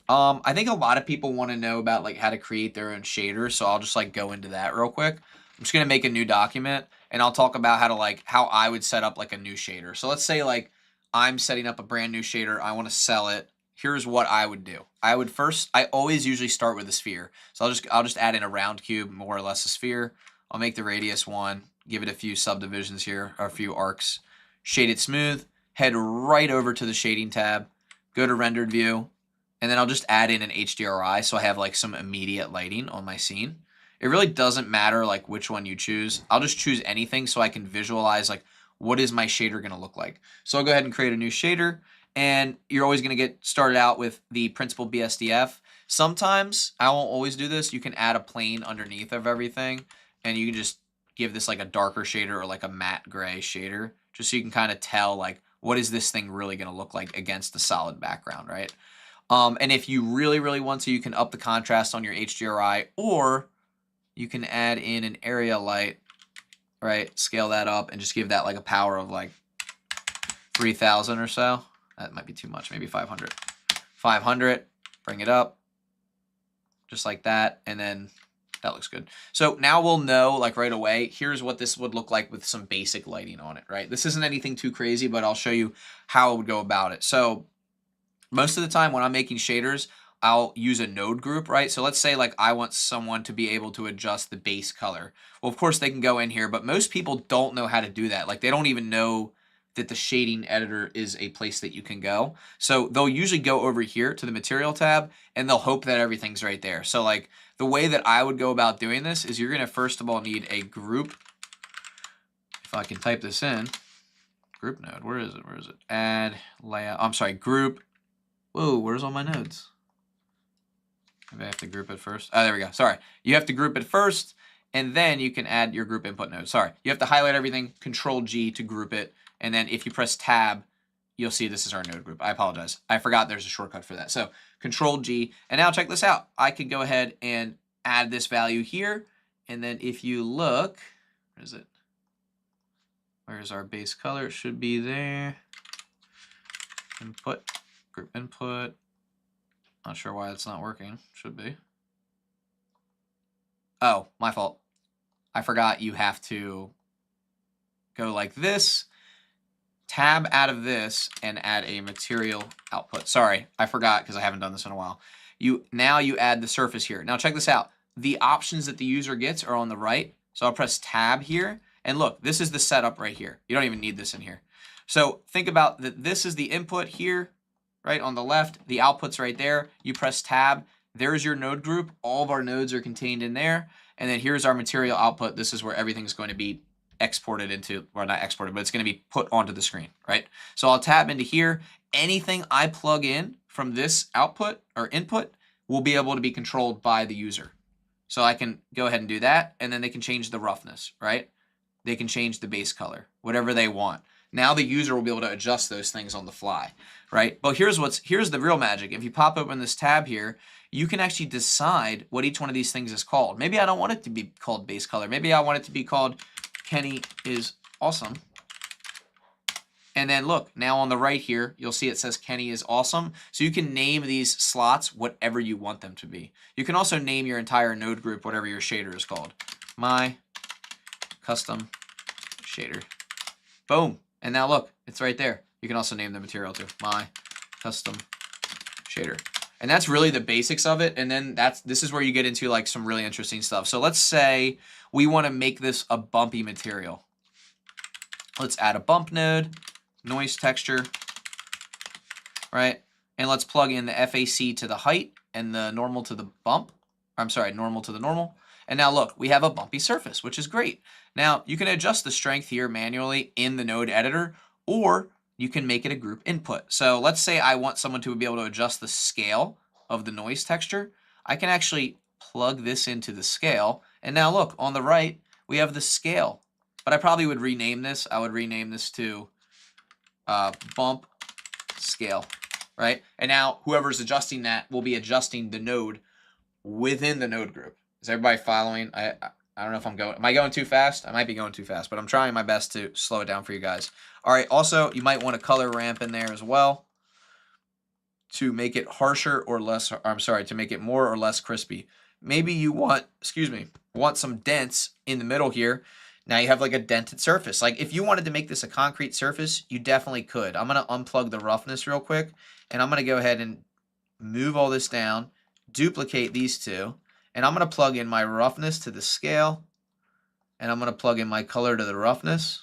I think a lot of people want to know about like how to create their own shader, so I'll just like go into that real quick. I'm just going to make a new document, and I'll talk about how I would set up like a new shader. So let's say like I'm setting up a brand new shader, I want to sell it. Here's what I would do. I always usually start with a sphere. So I'll just add in a round cube, more or less a sphere. I'll make the radius 1, give it a few subdivisions here, or a few arcs, shade it smooth, head right over to the shading tab, go to rendered view, and then I'll just add in an HDRI so I have like some immediate lighting on my scene. It really doesn't matter like which one you choose. I'll just choose anything so I can visualize like what is my shader going to look like. So I'll go ahead and create a new shader, and you're always going to get started out with the Principal BSDF. Sometimes, I won't always do this, you can add a plane underneath of everything, and you can just give this like a darker shader or like a matte gray shader, just so you can kind of tell like what is this thing really going to look like against the solid background, right? And if you really, really want to, you can up the contrast on your HDRI, or you can add in an area light, right? Scale that up and just give that like a power of like 3,000 or so. That might be too much, maybe 500. 500, bring it up, just like that, and then that looks good. So now we'll know like right away, here's what this would look like with some basic lighting on it, right? This isn't anything too crazy, but I'll show you how I would go about it. So most of the time when I'm making shaders, I'll use a node group, right? So let's say like I want someone to be able to adjust the base color. Well, of course they can go in here, but most people don't know how to do that. Like they don't even know that the shading editor is a place that you can go. So they'll usually go over here to the material tab, and they'll hope that everything's right there. So like the way that I would go about doing this is you're going to first of all need a group. If I can type this in, group node, where is it? Where is it? Add layout. I'm sorry, group. Whoa, where's all my nodes? Maybe I have to group it first. Oh, there we go. Sorry. You have to group it first, and then you can add your group input node. Sorry. You have to highlight everything, Control G to group it, and then if you press Tab, you'll see this is our node group. I apologize. I forgot there's a shortcut for that. So Control G, and now check this out. I could go ahead and add this value here, and then if you look, where is it? Where's our base color? It should be there. Input, group input. Not sure why it's not working. Should be. Oh, my fault. I forgot you have to go like this, tab out of this, and add a material output. Sorry, I forgot because I haven't done this in a while. Now you add the surface here. Now check this out. the options that the user gets are on the right. So I'll press tab here. And look, this is the setup right here. You don't even need this in here. So think about that. This is the input here, right on the left. The output's right there. You press tab. There's your node group. All of our nodes are contained in there. And then here's our material output. This is where everything's going to be exported into, or not exported, but it's going to be put onto the screen, right? So I'll tab into here. Anything I plug in from this output or input will be able to be controlled by the user. So I can go ahead and do that, and then they can change the roughness, right? They can change the base color, whatever they want. Now the user will be able to adjust those things on the fly, right? But here's the real magic. If you pop open this tab here, you can actually decide what each one of these things is called. Maybe I don't want it to be called base color. Maybe I want it to be called Kenny is awesome. And then look, now on the right here, you'll see it says Kenny is awesome. So you can name these slots whatever you want them to be. You can also name your entire node group whatever your shader is called. My custom shader. Boom. And now look, it's right there. You can also name the material too. My custom shader. And that's really the basics of it. And then this is where you get into like some really interesting stuff. So let's say we want to make this a bumpy material. Let's add a bump node, noise texture, right? And let's plug in the FAC to the height and the normal to the bump. I'm sorry, normal to the normal. And now look, we have a bumpy surface, which is great. Now you can adjust the strength here manually in the node editor, or you can make it a group input. So let's say I want someone to be able to adjust the scale of the noise texture. I can actually plug this into the scale. And now look, on the right, we have the scale. But I probably would rename this. I would rename this to bump scale, right? And now whoever's adjusting that will be adjusting the node within the node group. Is everybody following? I don't know if am I going too fast? I might be going too fast, but I'm trying my best to slow it down for you guys. All right, also, you might want a color ramp in there as well to make it harsher or less, to make it more or less crispy. Maybe you want some dents in the middle here. Now you have like a dented surface. Like if you wanted to make this a concrete surface, you definitely could. I'm going to unplug the roughness real quick, and I'm going to go ahead and move all this down, duplicate these two, and I'm going to plug in my roughness to the scale, and I'm going to plug in my color to the roughness.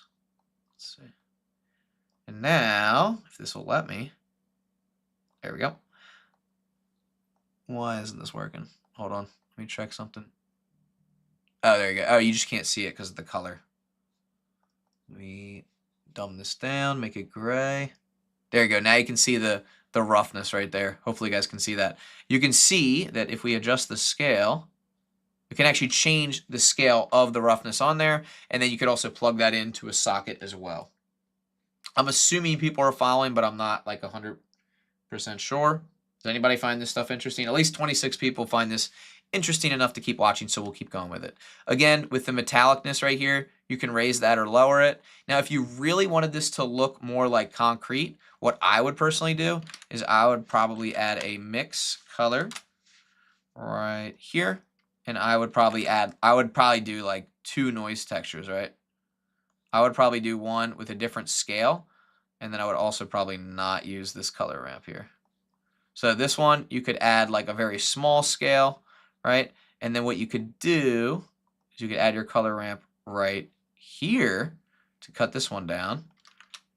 Let's see. And now, if this will let me, there we go. Why isn't this working? Hold on, let me check something. Oh, there you go. Oh, you just can't see it because of the color. Let me dumb this down, make it gray. There you go. Now you can see the roughness right there. Hopefully you guys can see that. You can see that if we adjust the scale, we can actually change the scale of the roughness on there, and then you could also plug that into a socket as well. I'm assuming people are following, but I'm not like 100% sure. Does anybody find this stuff interesting? At least 26 people find this interesting enough to keep watching, so we'll keep going with it. Again, with the metallicness right here, you can raise that or lower it. Now, if you really wanted this to look more like concrete, what I would personally do is I would probably add a mix color right here, and I would probably do like 2 noise textures, right? I would probably do one with a different scale, and then I would also probably not use this color ramp here. So this one, you could add like a very small scale, right? And then what you could do is you could add your color ramp right here to cut this one down.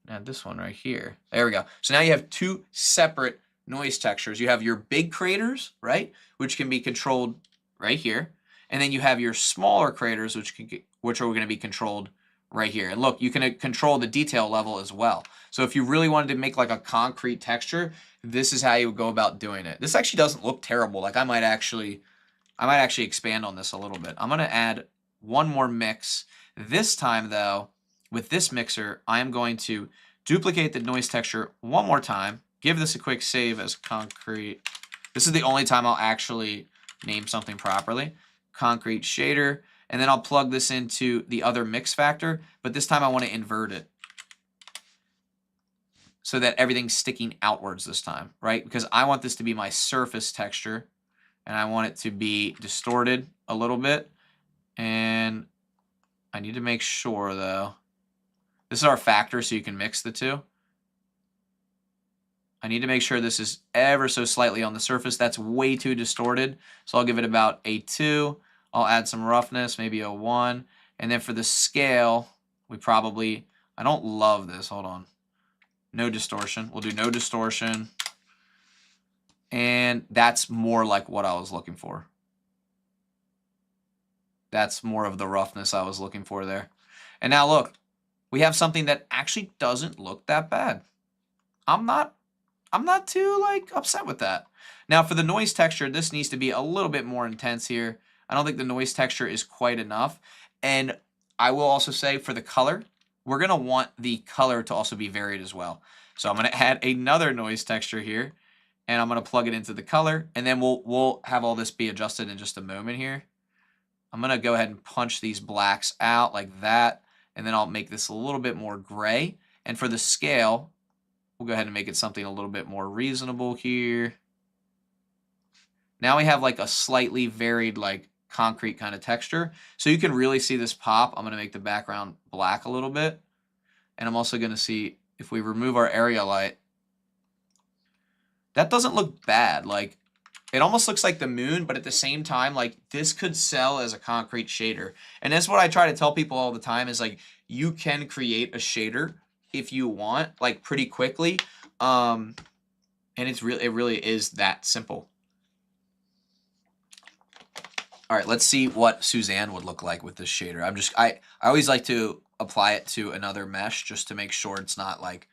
Add this one right here. There we go. So now you have 2 separate noise textures. You have your big craters, right, which can be controlled right here, and then you have your smaller craters, which are going to be controlled right here. And look, you can control the detail level as well. So if you really wanted to make like a concrete texture, this is how you would go about doing it. This actually doesn't look terrible. Like I might actually expand on this a little bit. I'm going to add one more mix. This time though, with this mixer, I am going to duplicate the noise texture one more time, give this a quick save as concrete. This is the only time I'll actually name something properly. Concrete shader. And then I'll plug this into the other mix factor, but this time I want to invert it so that everything's sticking outwards this time, right? Because I want this to be my surface texture, and I want it to be distorted a little bit. And I need to make sure, though, this is our factor so you can mix the two. I need to make sure this is ever so slightly on the surface. That's way too distorted. So I'll give it about a 2. I'll add some roughness, maybe a 1. And then for the scale, we probably, I don't love this. Hold on. No distortion. We'll do no distortion. And that's more like what I was looking for. That's more of the roughness I was looking for there. And now look, we have something that actually doesn't look that bad. I'm not too like upset with that. Now for the noise texture, this needs to be a little bit more intense here. I don't think the noise texture is quite enough. And I will also say for the color, we're going to want the color to also be varied as well. So I'm going to add another noise texture here, and I'm going to plug it into the color, and then we'll have all this be adjusted in just a moment here. I'm going to go ahead and punch these blacks out like that, and then I'll make this a little bit more gray. And for the scale, we'll go ahead and make it something a little bit more reasonable here. Now we have like a slightly varied like concrete kind of texture. So you can really see this pop. I'm going to make the background black a little bit. And I'm also going to see if we remove our area light, that doesn't look bad. Like it almost looks like the moon, but at the same time, like this could sell as a concrete shader. And that's what I try to tell people all the time is like, you can create a shader if you want, like pretty quickly. And it really is that simple. All right, let's see what Suzanne would look like with this shader. I always like to apply it to another mesh just to make sure it's not like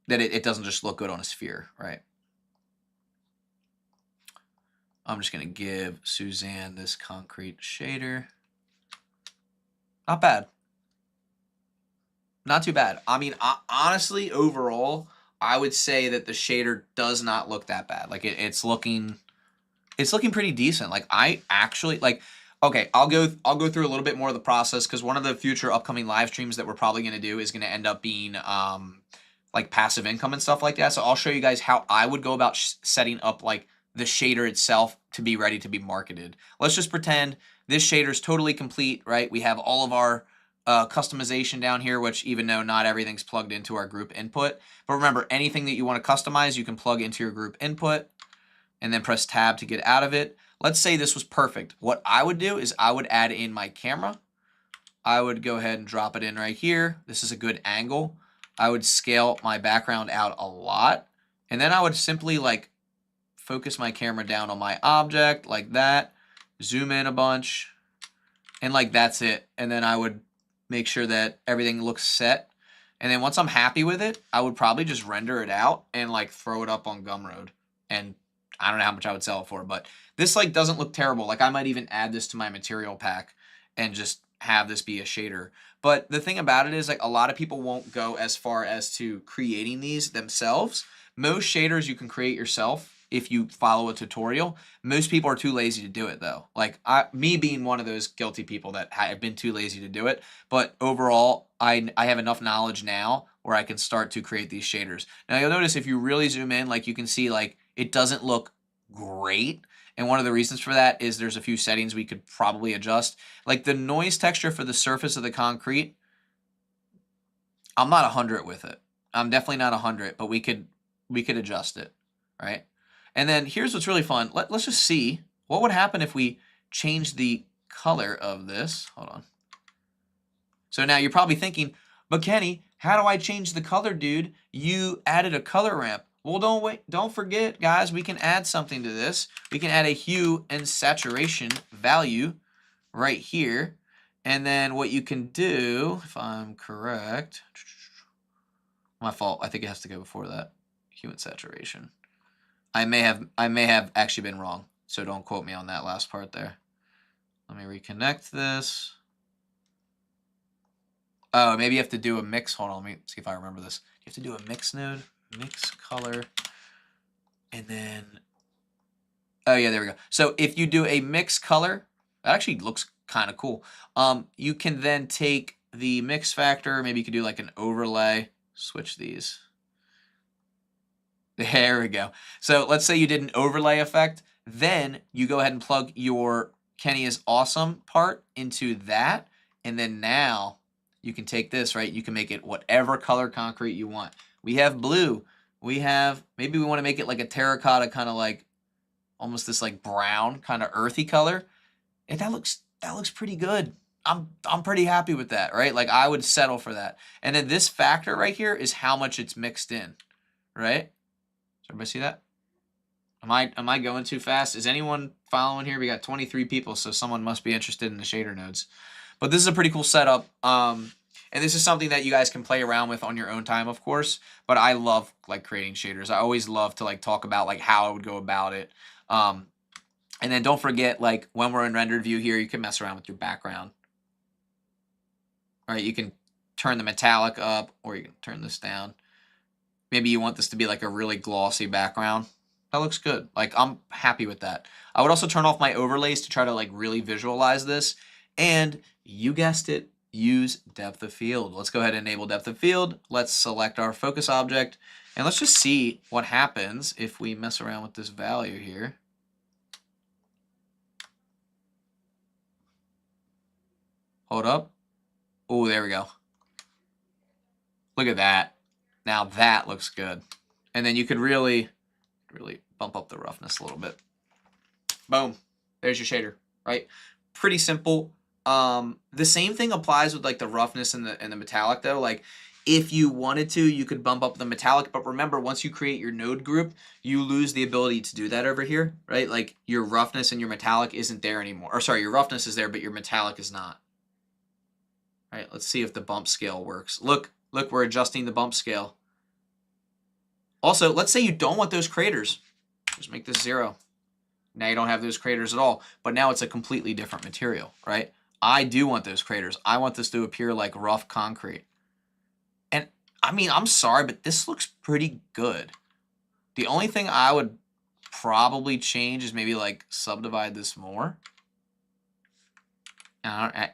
that it doesn't just look good on a sphere, right? I'm just going to give Suzanne this concrete shader. Not bad. Not too bad. I mean, honestly, overall, I would say that the shader does not look that bad. Like it's looking pretty decent. Like I actually like, okay, I'll go through a little bit more of the process because one of the future upcoming live streams that we're probably going to do is going to end up being like passive income and stuff like that. So I'll show you guys how I would go about setting up like the shader itself to be ready to be marketed. Let's just pretend this shader is totally complete, right? We have all of our customization down here, which even though not everything's plugged into our group input, but remember anything that you want to customize, you can plug into your group input and then press tab to get out of it. Let's say this was perfect. What I would do is I would add in my camera. I would go ahead and drop it in right here. This is a good angle. I would scale my background out a lot. And then I would simply like focus my camera down on my object like that, zoom in a bunch, and like that's it. And then I would make sure that everything looks set. And then once I'm happy with it, I would probably just render it out and like throw it up on Gumroad. And I don't know how much I would sell it for, but this like doesn't look terrible. Like I might even add this to my material pack and just have this be a shader. But the thing about it is like a lot of people won't go as far as to creating these themselves. Most shaders you can create yourself if you follow a tutorial. Most people are too lazy to do it though. Like me being one of those guilty people that have been too lazy to do it. But overall, I have enough knowledge now where I can start to create these shaders. Now you'll notice if you really zoom in, like you can see like it doesn't look great. And one of the reasons for that is there's a few settings we could probably adjust. Like the noise texture for the surface of the concrete, I'm not 100 with it. I'm definitely not 100, but we could adjust it, right? And then here's what's really fun. Let's just see what would happen if we change the color of this. Hold on. So now you're probably thinking, but Kenny, how do I change the color, dude? You added a color ramp. Well, don't forget, guys, we can add something to this. We can add a hue and saturation value right here. And then what you can do, if I'm correct, my fault, I think it has to go before that, hue and saturation. I may have actually been wrong, so don't quote me on that last part there. Let me reconnect this. Oh, maybe you have to do a mix. Hold on, let me see if I remember this. You have to do a mix node, mix color, and then, oh yeah, there we go. So if you do a mix color, that actually looks kind of cool. You can then take the mix factor, maybe you could do like an overlay, switch these. There we go. So let's say you did an overlay effect, then you go ahead and plug your Kenny is awesome part into that, and then now you can take this, right? You can make it whatever color concrete you want. We have blue. we have, maybe we want to make it like a terracotta, kind of like almost this like brown kind of earthy color. And that looks pretty good. I'm pretty happy with that, right? Like I would settle for that. And then this factor right here is how much it's mixed in, right? Does everybody see that? Am I going too fast? Is anyone following here? We got 23 people, so someone must be interested in the shader nodes. But this is a pretty cool setup. And this is something that you guys can play around with on your own time, of course. But I love like creating shaders. I always love to like talk about like how I would go about it. And then don't forget, like when we're in rendered view here, you can mess around with your background. All right, you can turn the metallic up, or you can turn this down. Maybe you want this to be like a really glossy background. That looks good. Like I'm happy with that. I would also turn off my overlays to try to like really visualize this. And you guessed it, use depth of field. Let's go ahead and enable depth of field. Let's select our focus object, and let's just see what happens if we mess around with this value here. Hold up. Oh, there we go. Look at that. Now that looks good. And then you could really bump up the roughness a little bit. Boom. There's your shader, right? Pretty simple. The same thing applies with like the roughness and the metallic though. Like if you wanted to, you could bump up the metallic, but remember, once you create your node group, you lose the ability to do that over here, right? Like your roughness and your metallic isn't there anymore. Or sorry, your roughness is there, but your metallic is not. All right, let's see if the bump scale works. Look, we're adjusting the bump scale. Also, let's say you don't want those craters. Just make this 0. Now you don't have those craters at all, but now it's a completely different material, right? I do want those craters. I want this to appear like rough concrete. And I mean, I'm sorry, but this looks pretty good. The only thing I would probably change is maybe like subdivide this more.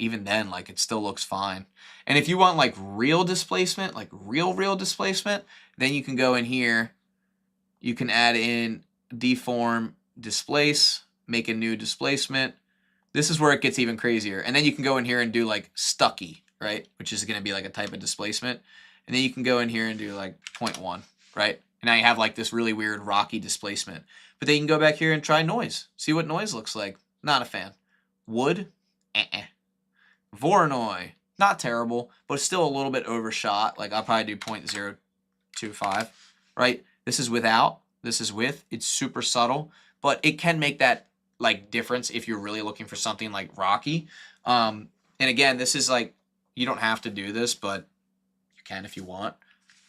Even then, like it still looks fine. And if you want like real displacement, like real displacement, then you can go in here. You can add in deform, displace, make a new displacement. This is where it gets even crazier. And then you can go in here and do like stucky, right? Which is going to be like a type of displacement. And then you can go in here and do like 0.1, right? And now you have like this really weird rocky displacement. But then you can go back here and try noise. See what noise looks like. Not a fan. Wood. Voronoi, not terrible, but still a little bit overshot. Like I'll probably do 0.025, right? This is without, this is with. It's super subtle, but it can make that like difference if you're really looking for something like rocky. And again, this is like, you don't have to do this, but you can if you want.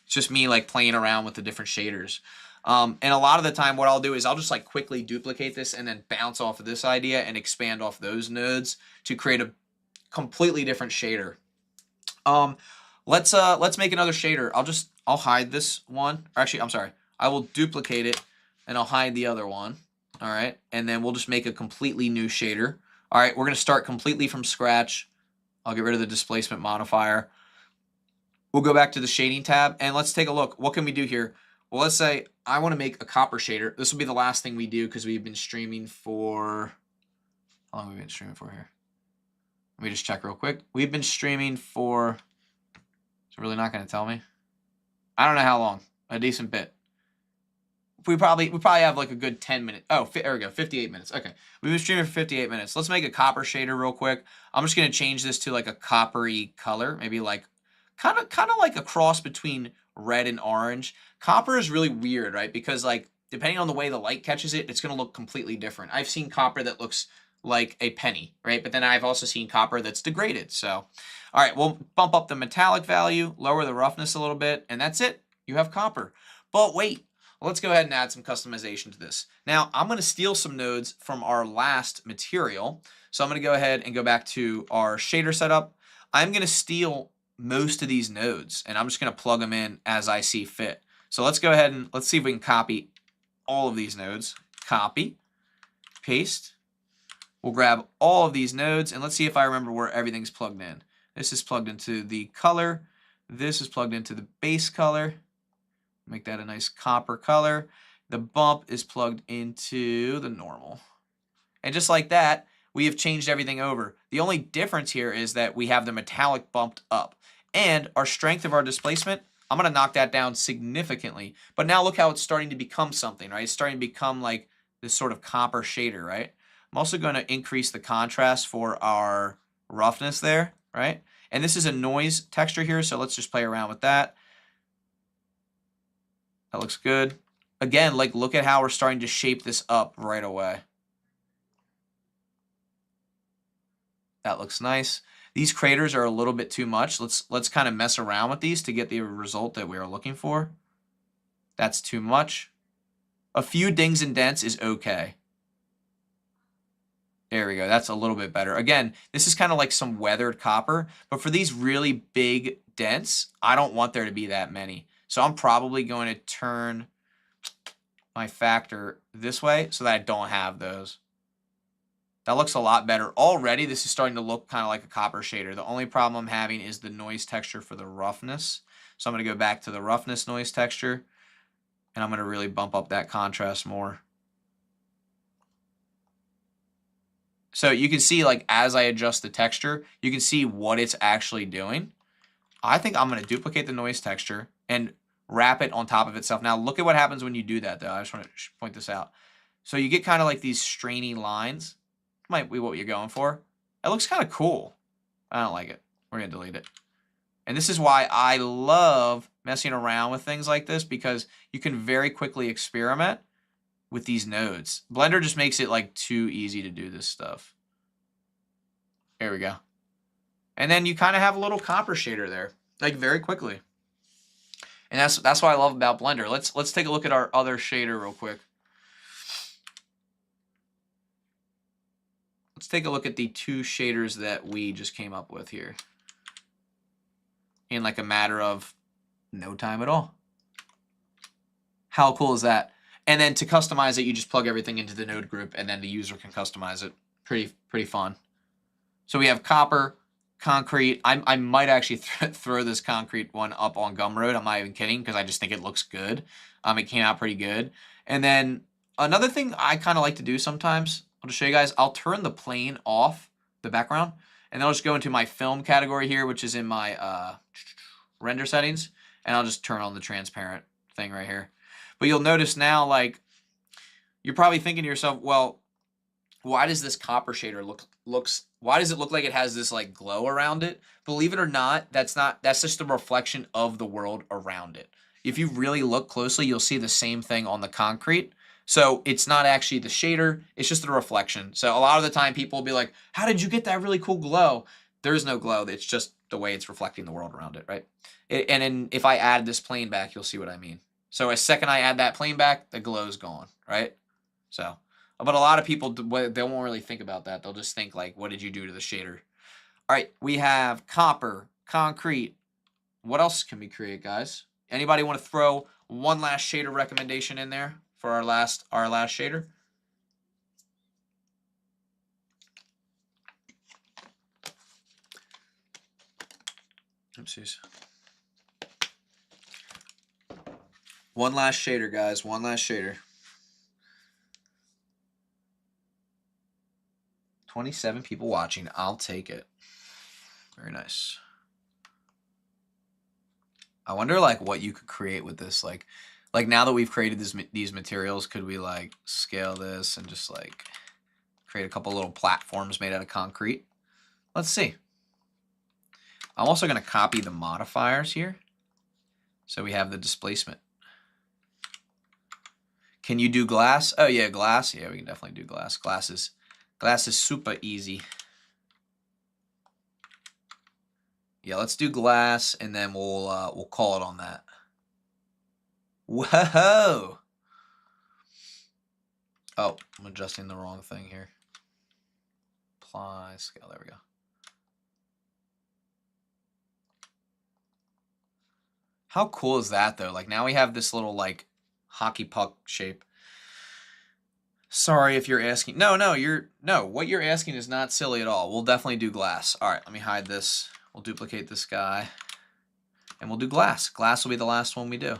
It's just me like playing around with the different shaders. And a lot of the time what I'll do is I'll just like quickly duplicate this and then bounce off of this idea and expand off those nodes to create a completely different shader. Let's make another shader. I'll hide this one. Or actually, I'm sorry. I will duplicate it and I'll hide the other one. All right. And then we'll just make a completely new shader. All right. We're going to start completely from scratch. I'll get rid of the displacement modifier. We'll go back to the shading tab and let's take a look. What can we do here? Well, let's say I want to make a copper shader. This will be the last thing we do because we've been streaming for, how long have we been streaming for here? Let me just check real quick. We've been streaming for, it's really not going to tell me. I don't know how long, a decent bit. We probably have like a good 10 minutes. Oh, there we go, 58 minutes. Okay, we've been streaming for 58 minutes. Let's make a copper shader real quick. I'm just going to change this to like a coppery color, maybe like kind of like a cross between red and orange. Copper is really weird, right? Because like depending on the way the light catches it, it's going to look completely different. I've seen copper that looks like a penny, right? But then I've also seen copper that's degraded. So, all right, we'll bump up the metallic value, lower the roughness a little bit, and that's it. You have copper. But wait, let's go ahead and add some customization to this. Now, I'm going to steal some nodes from our last material. So I'm going to go ahead and go back to our shader setup. I'm going to steal most of these nodes, and I'm just going to plug them in as I see fit. So let's go ahead and let's see if we can copy all of these nodes. Copy, paste. We'll grab all of these nodes and let's see if I remember where everything's plugged in. This is plugged into the color. This is plugged into the base color. Make that a nice copper color. The bump is plugged into the normal. And just like that, we have changed everything over. The only difference here is that we have the metallic bumped up. And our strength of our displacement, I'm going to knock that down significantly. But now look how it's starting to become something, right? It's starting to become like this sort of copper shader, right? I'm also going to increase the contrast for our roughness there, right? And this is a noise texture here, so let's just play around with that. That looks good. Again, like look at how we're starting to shape this up right away. That looks nice. These craters are a little bit too much. Let's kind of mess around with these to get the result that we are looking for. That's too much. A few dings and dents is okay. There we go. That's a little bit better. Again, this is kind of like some weathered copper, but for these really big dents, I don't want there to be that many. So I'm probably going to turn my factor this way so that I don't have those. That looks a lot better. Already, this is starting to look kind of like a copper shader. The only problem I'm having is the noise texture for the roughness. So I'm going to go back to the roughness noise texture, and I'm going to really bump up that contrast more. So you can see, like, as I adjust the texture, you can see what it's actually doing. I think I'm going to duplicate the noise texture and wrap it on top of itself. Now, look at what happens when you do that, though. I just want to point this out. So you get kind of like these strainy lines. Might be what you're going for. It looks kind of cool. I don't like it. We're going to delete it. And this is why I love messing around with things like this, because you can very quickly experiment with these nodes. Blender just makes it like too easy to do this stuff. There we go. And then you kind of have a little copper shader there, like very quickly. And that's what I love about Blender. Let's take a look at our other shader real quick. Let's take a look at the two shaders that we just came up with here in like a matter of no time at all. How cool is that? And then to customize it, you just plug everything into the node group, and then the user can customize it. Pretty fun. So we have copper, concrete. I might actually throw this concrete one up on Gumroad. I'm not even kidding, because I just think it looks good. It came out pretty good. And then another thing I kind of like to do sometimes, I'll just show you guys, I'll turn the plane off, the background, and then I'll just go into my film category here, which is in my render settings, and I'll just turn on the transparent thing right here. But you'll notice now, like, you're probably thinking to yourself, well, why does this copper shader why does it look like it has this like glow around it? Believe it or not, that's just a reflection of the world around it. If you really look closely, you'll see the same thing on the concrete. So it's not actually the shader, it's just the reflection. So a lot of the time people will be like, how did you get that really cool glow? There's no glow, it's just the way it's reflecting the world around it, right? And then if I add this plane back, you'll see what I mean. So as second I add that plane back, the glow's gone, right? So, but a lot of people, they won't really think about that. They'll just think like, what did you do to the shader? All right, we have copper, concrete. What else can we create, guys? Anybody want to throw one last shader recommendation in there for our last shader? Oopsies. One last shader, guys. One last shader. 27 people watching. I'll take it. Very nice. I wonder like what you could create with this. Like now that we've created these materials, could we like scale this and just like create a couple little platforms made out of concrete? Let's see. I'm also going to copy the modifiers here. So we have the displacement. Can you do glass? Oh yeah, glass. Yeah, we can definitely do glass. Glass is super easy. Yeah, let's do glass, and then we'll call it on that. Whoa! Oh, I'm adjusting the wrong thing here. Apply scale. There we go. How cool is that though? Like now we have this little like hockey puck shape. Sorry if you're asking. No, what you're asking is not silly at all. We'll definitely do glass. All right, let me hide this. We'll duplicate this guy, and we'll do glass. Glass will be the last one we do.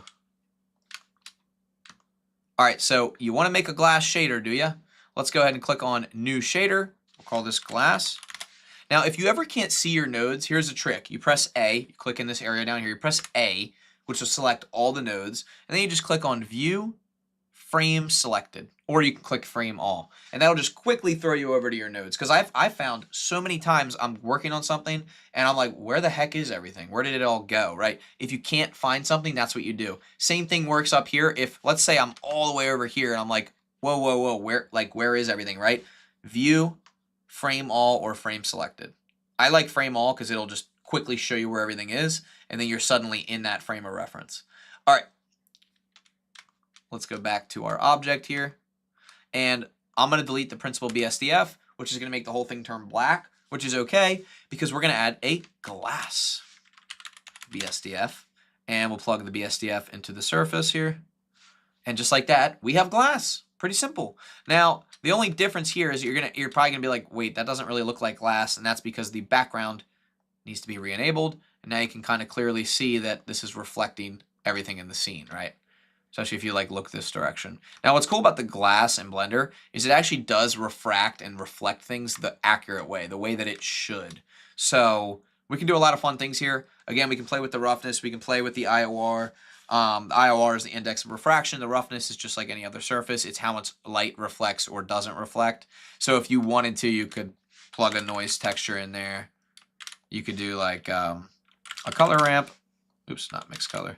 All right, so you want to make a glass shader, do you? Let's go ahead and click on New Shader. We'll call this glass. Now, if you ever can't see your nodes, here's a trick. You press A, you click in this area down here, you press A. which will select all the nodes, and then you just click on View, Frame Selected, or you can click Frame All, and that'll just quickly throw you over to your nodes. Because I've found so many times I'm working on something, and I'm like, where the heck is everything? Where did it all go, right? If you can't find something, that's what you do. Same thing works up here. If, let's say I'm all the way over here, and I'm like, whoa, whoa, whoa, where is everything, right? View, Frame All, or Frame Selected. I like Frame All because it'll just quickly show you where everything is, and then you're suddenly in that frame of reference. All right, let's go back to our object here, and I'm going to delete the principal BSDF, which is going to make the whole thing turn black, which is okay because we're going to add a glass BSDF, and we'll plug the BSDF into the surface here, and just like that, we have glass. Pretty simple. Now, the only difference here is you're probably gonna be like, wait, that doesn't really look like glass, and that's because the background needs to be re-enabled, and now you can kind of clearly see that this is reflecting everything in the scene, right? Especially if you like look this direction. Now, what's cool about the glass in Blender is it actually does refract and reflect things the accurate way, the way that it should. So we can do a lot of fun things here. Again, we can play with the roughness, we can play with the IOR. The IOR is the index of refraction. The roughness is just like any other surface. It's how much light reflects or doesn't reflect. So if you wanted to, you could plug a noise texture in there. You could do like a color ramp. Oops, not mixed color.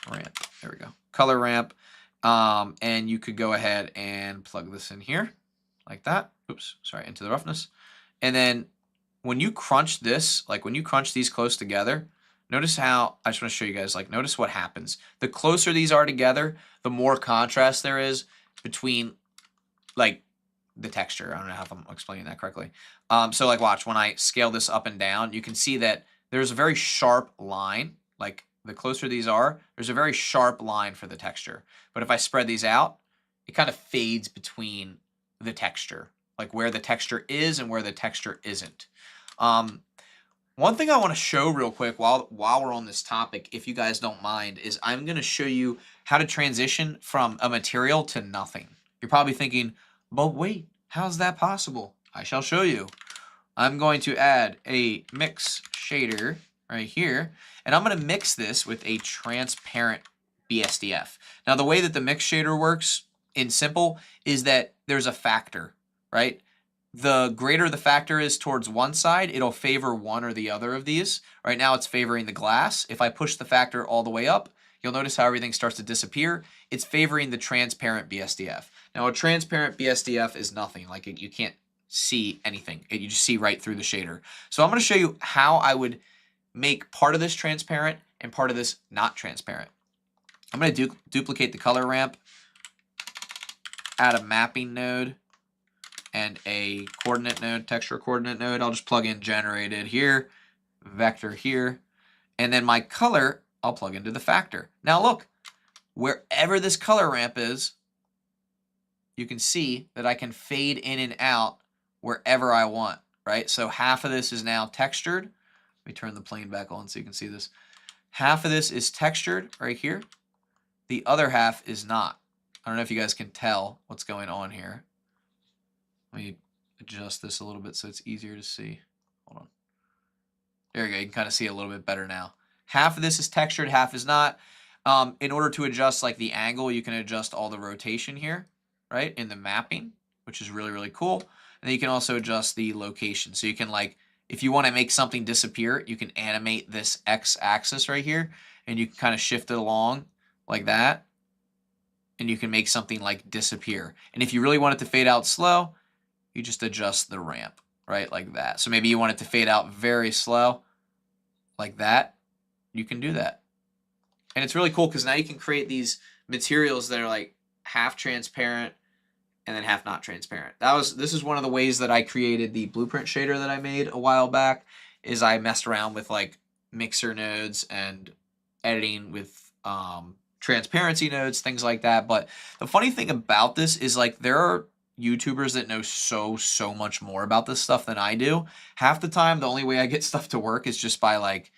Ramp. There we go. Color ramp. And you could go ahead and plug this in here like that. Oops, sorry, into the roughness. And then when you crunch this, like when you crunch these close together, notice how, I just want to show you guys, like notice what happens. The closer these are together, the more contrast there is between like the texture. I don't know if I'm explaining that correctly. So like watch, when I scale this up and down, you can see that there's a very sharp line. Like the closer these are, there's a very sharp line for the texture. But if I spread these out, it kind of fades between the texture, like where the texture is and where the texture isn't. One thing I want to show real quick while we're on this topic, if you guys don't mind, is I'm going to show you how to transition from a material to nothing. You're probably thinking, but wait, how's that possible? I shall show you. I'm going to add a mix shader right here, and I'm going to mix this with a transparent BSDF. Now, the way that the mix shader works in simple is that there's a factor, right? The greater the factor is towards one side, it'll favor one or the other of these. Right now it's favoring the glass. If I push the factor all the way up, you'll notice how everything starts to disappear. It's favoring the transparent BSDF. Now a transparent BSDF is nothing, like you can't see anything. You just see right through the shader. So I'm going to show you how I would make part of this transparent and part of this not transparent. I'm going to duplicate the color ramp, add a mapping node, and a coordinate node, texture coordinate node. I'll just plug in generated here, vector here, and then my color, I'll plug into the factor. Now look, wherever this color ramp is, you can see that I can fade in and out wherever I want, right? So half of this is now textured. Let me turn the plane back on so you can see this. Half of this is textured right here. The other half is not. I don't know if you guys can tell what's going on here. Let me adjust this a little bit so it's easier to see. Hold on. There you go. You can kind of see it a little bit better now. Half of this is textured, half is not. In order to adjust like the angle, you can adjust all the rotation here, right, in the mapping, which is really, really cool. And then you can also adjust the location. So you can like, if you want to make something disappear, you can animate this x-axis right here, and you can kind of shift it along like that, and you can make something like disappear. And if you really want it to fade out slow, you just adjust the ramp, right, like that. So maybe you want it to fade out very slow, like that. You can do that. And it's really cool because now you can create these materials that are like half transparent and then half not transparent. This is one of the ways that I created the blueprint shader that I made a while back, is I messed around with like mixer nodes and editing with transparency nodes, things like that. But the funny thing about this is like there are YouTubers that know so much more about this stuff than I do. Half the time, the only way I get stuff to work is just by like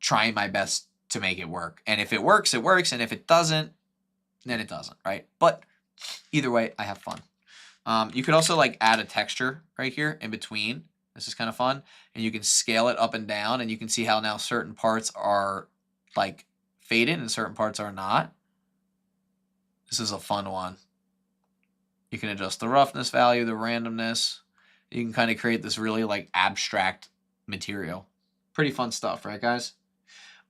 trying my best to make it work. And if it works, it works. And if it doesn't, then it doesn't, right? But either way, I have fun. You could also like add a texture right here in between. This is kind of fun. And you can scale it up and down, and you can see how now certain parts are like faded and certain parts are not. This is a fun one. You can adjust the roughness value, the randomness. You can kind of create this really like abstract material. Pretty fun stuff, right, guys?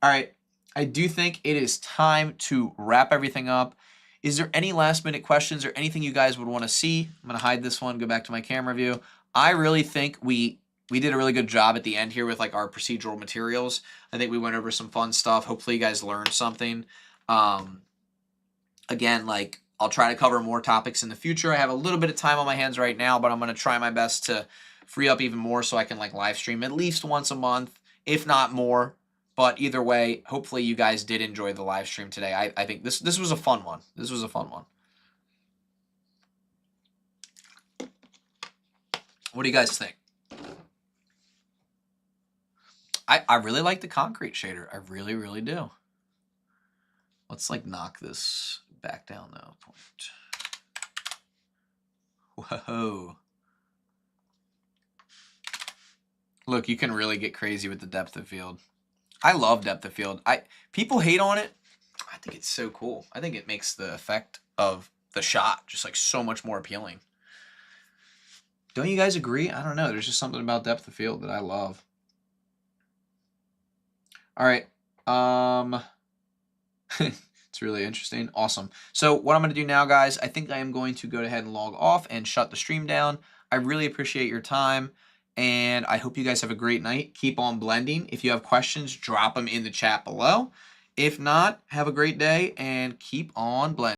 All right. I do think it is time to wrap everything up. Is there any last minute questions or anything you guys would want to see? I'm going to hide this one, go back to my camera view. I really think we did a really good job at the end here with like our procedural materials. I think we went over some fun stuff. Hopefully you guys learned something. Again, like I'll try to cover more topics in the future. I have a little bit of time on my hands right now, but I'm going to try my best to free up even more so I can like live stream at least once a month, if not more. But either way, hopefully you guys did enjoy the live stream today. I think this was a fun one. This was a fun one. What do you guys think? I really like the concrete shader. I really, really do. Let's like knock this back down though. Whoa. Look, you can really get crazy with the depth of field. I love depth of field. People hate on it. I think it's so cool. I think it makes the effect of the shot just like so much more appealing. Don't you guys agree? I don't know. There's just something about depth of field that I love. All right. It's really interesting. Awesome. So what I'm going to do now, guys, I think I am going to go ahead and log off and shut the stream down. I really appreciate your time, and I hope you guys have a great night. Keep on blending. If you have questions, drop them in the chat below. If not, have a great day and keep on blending.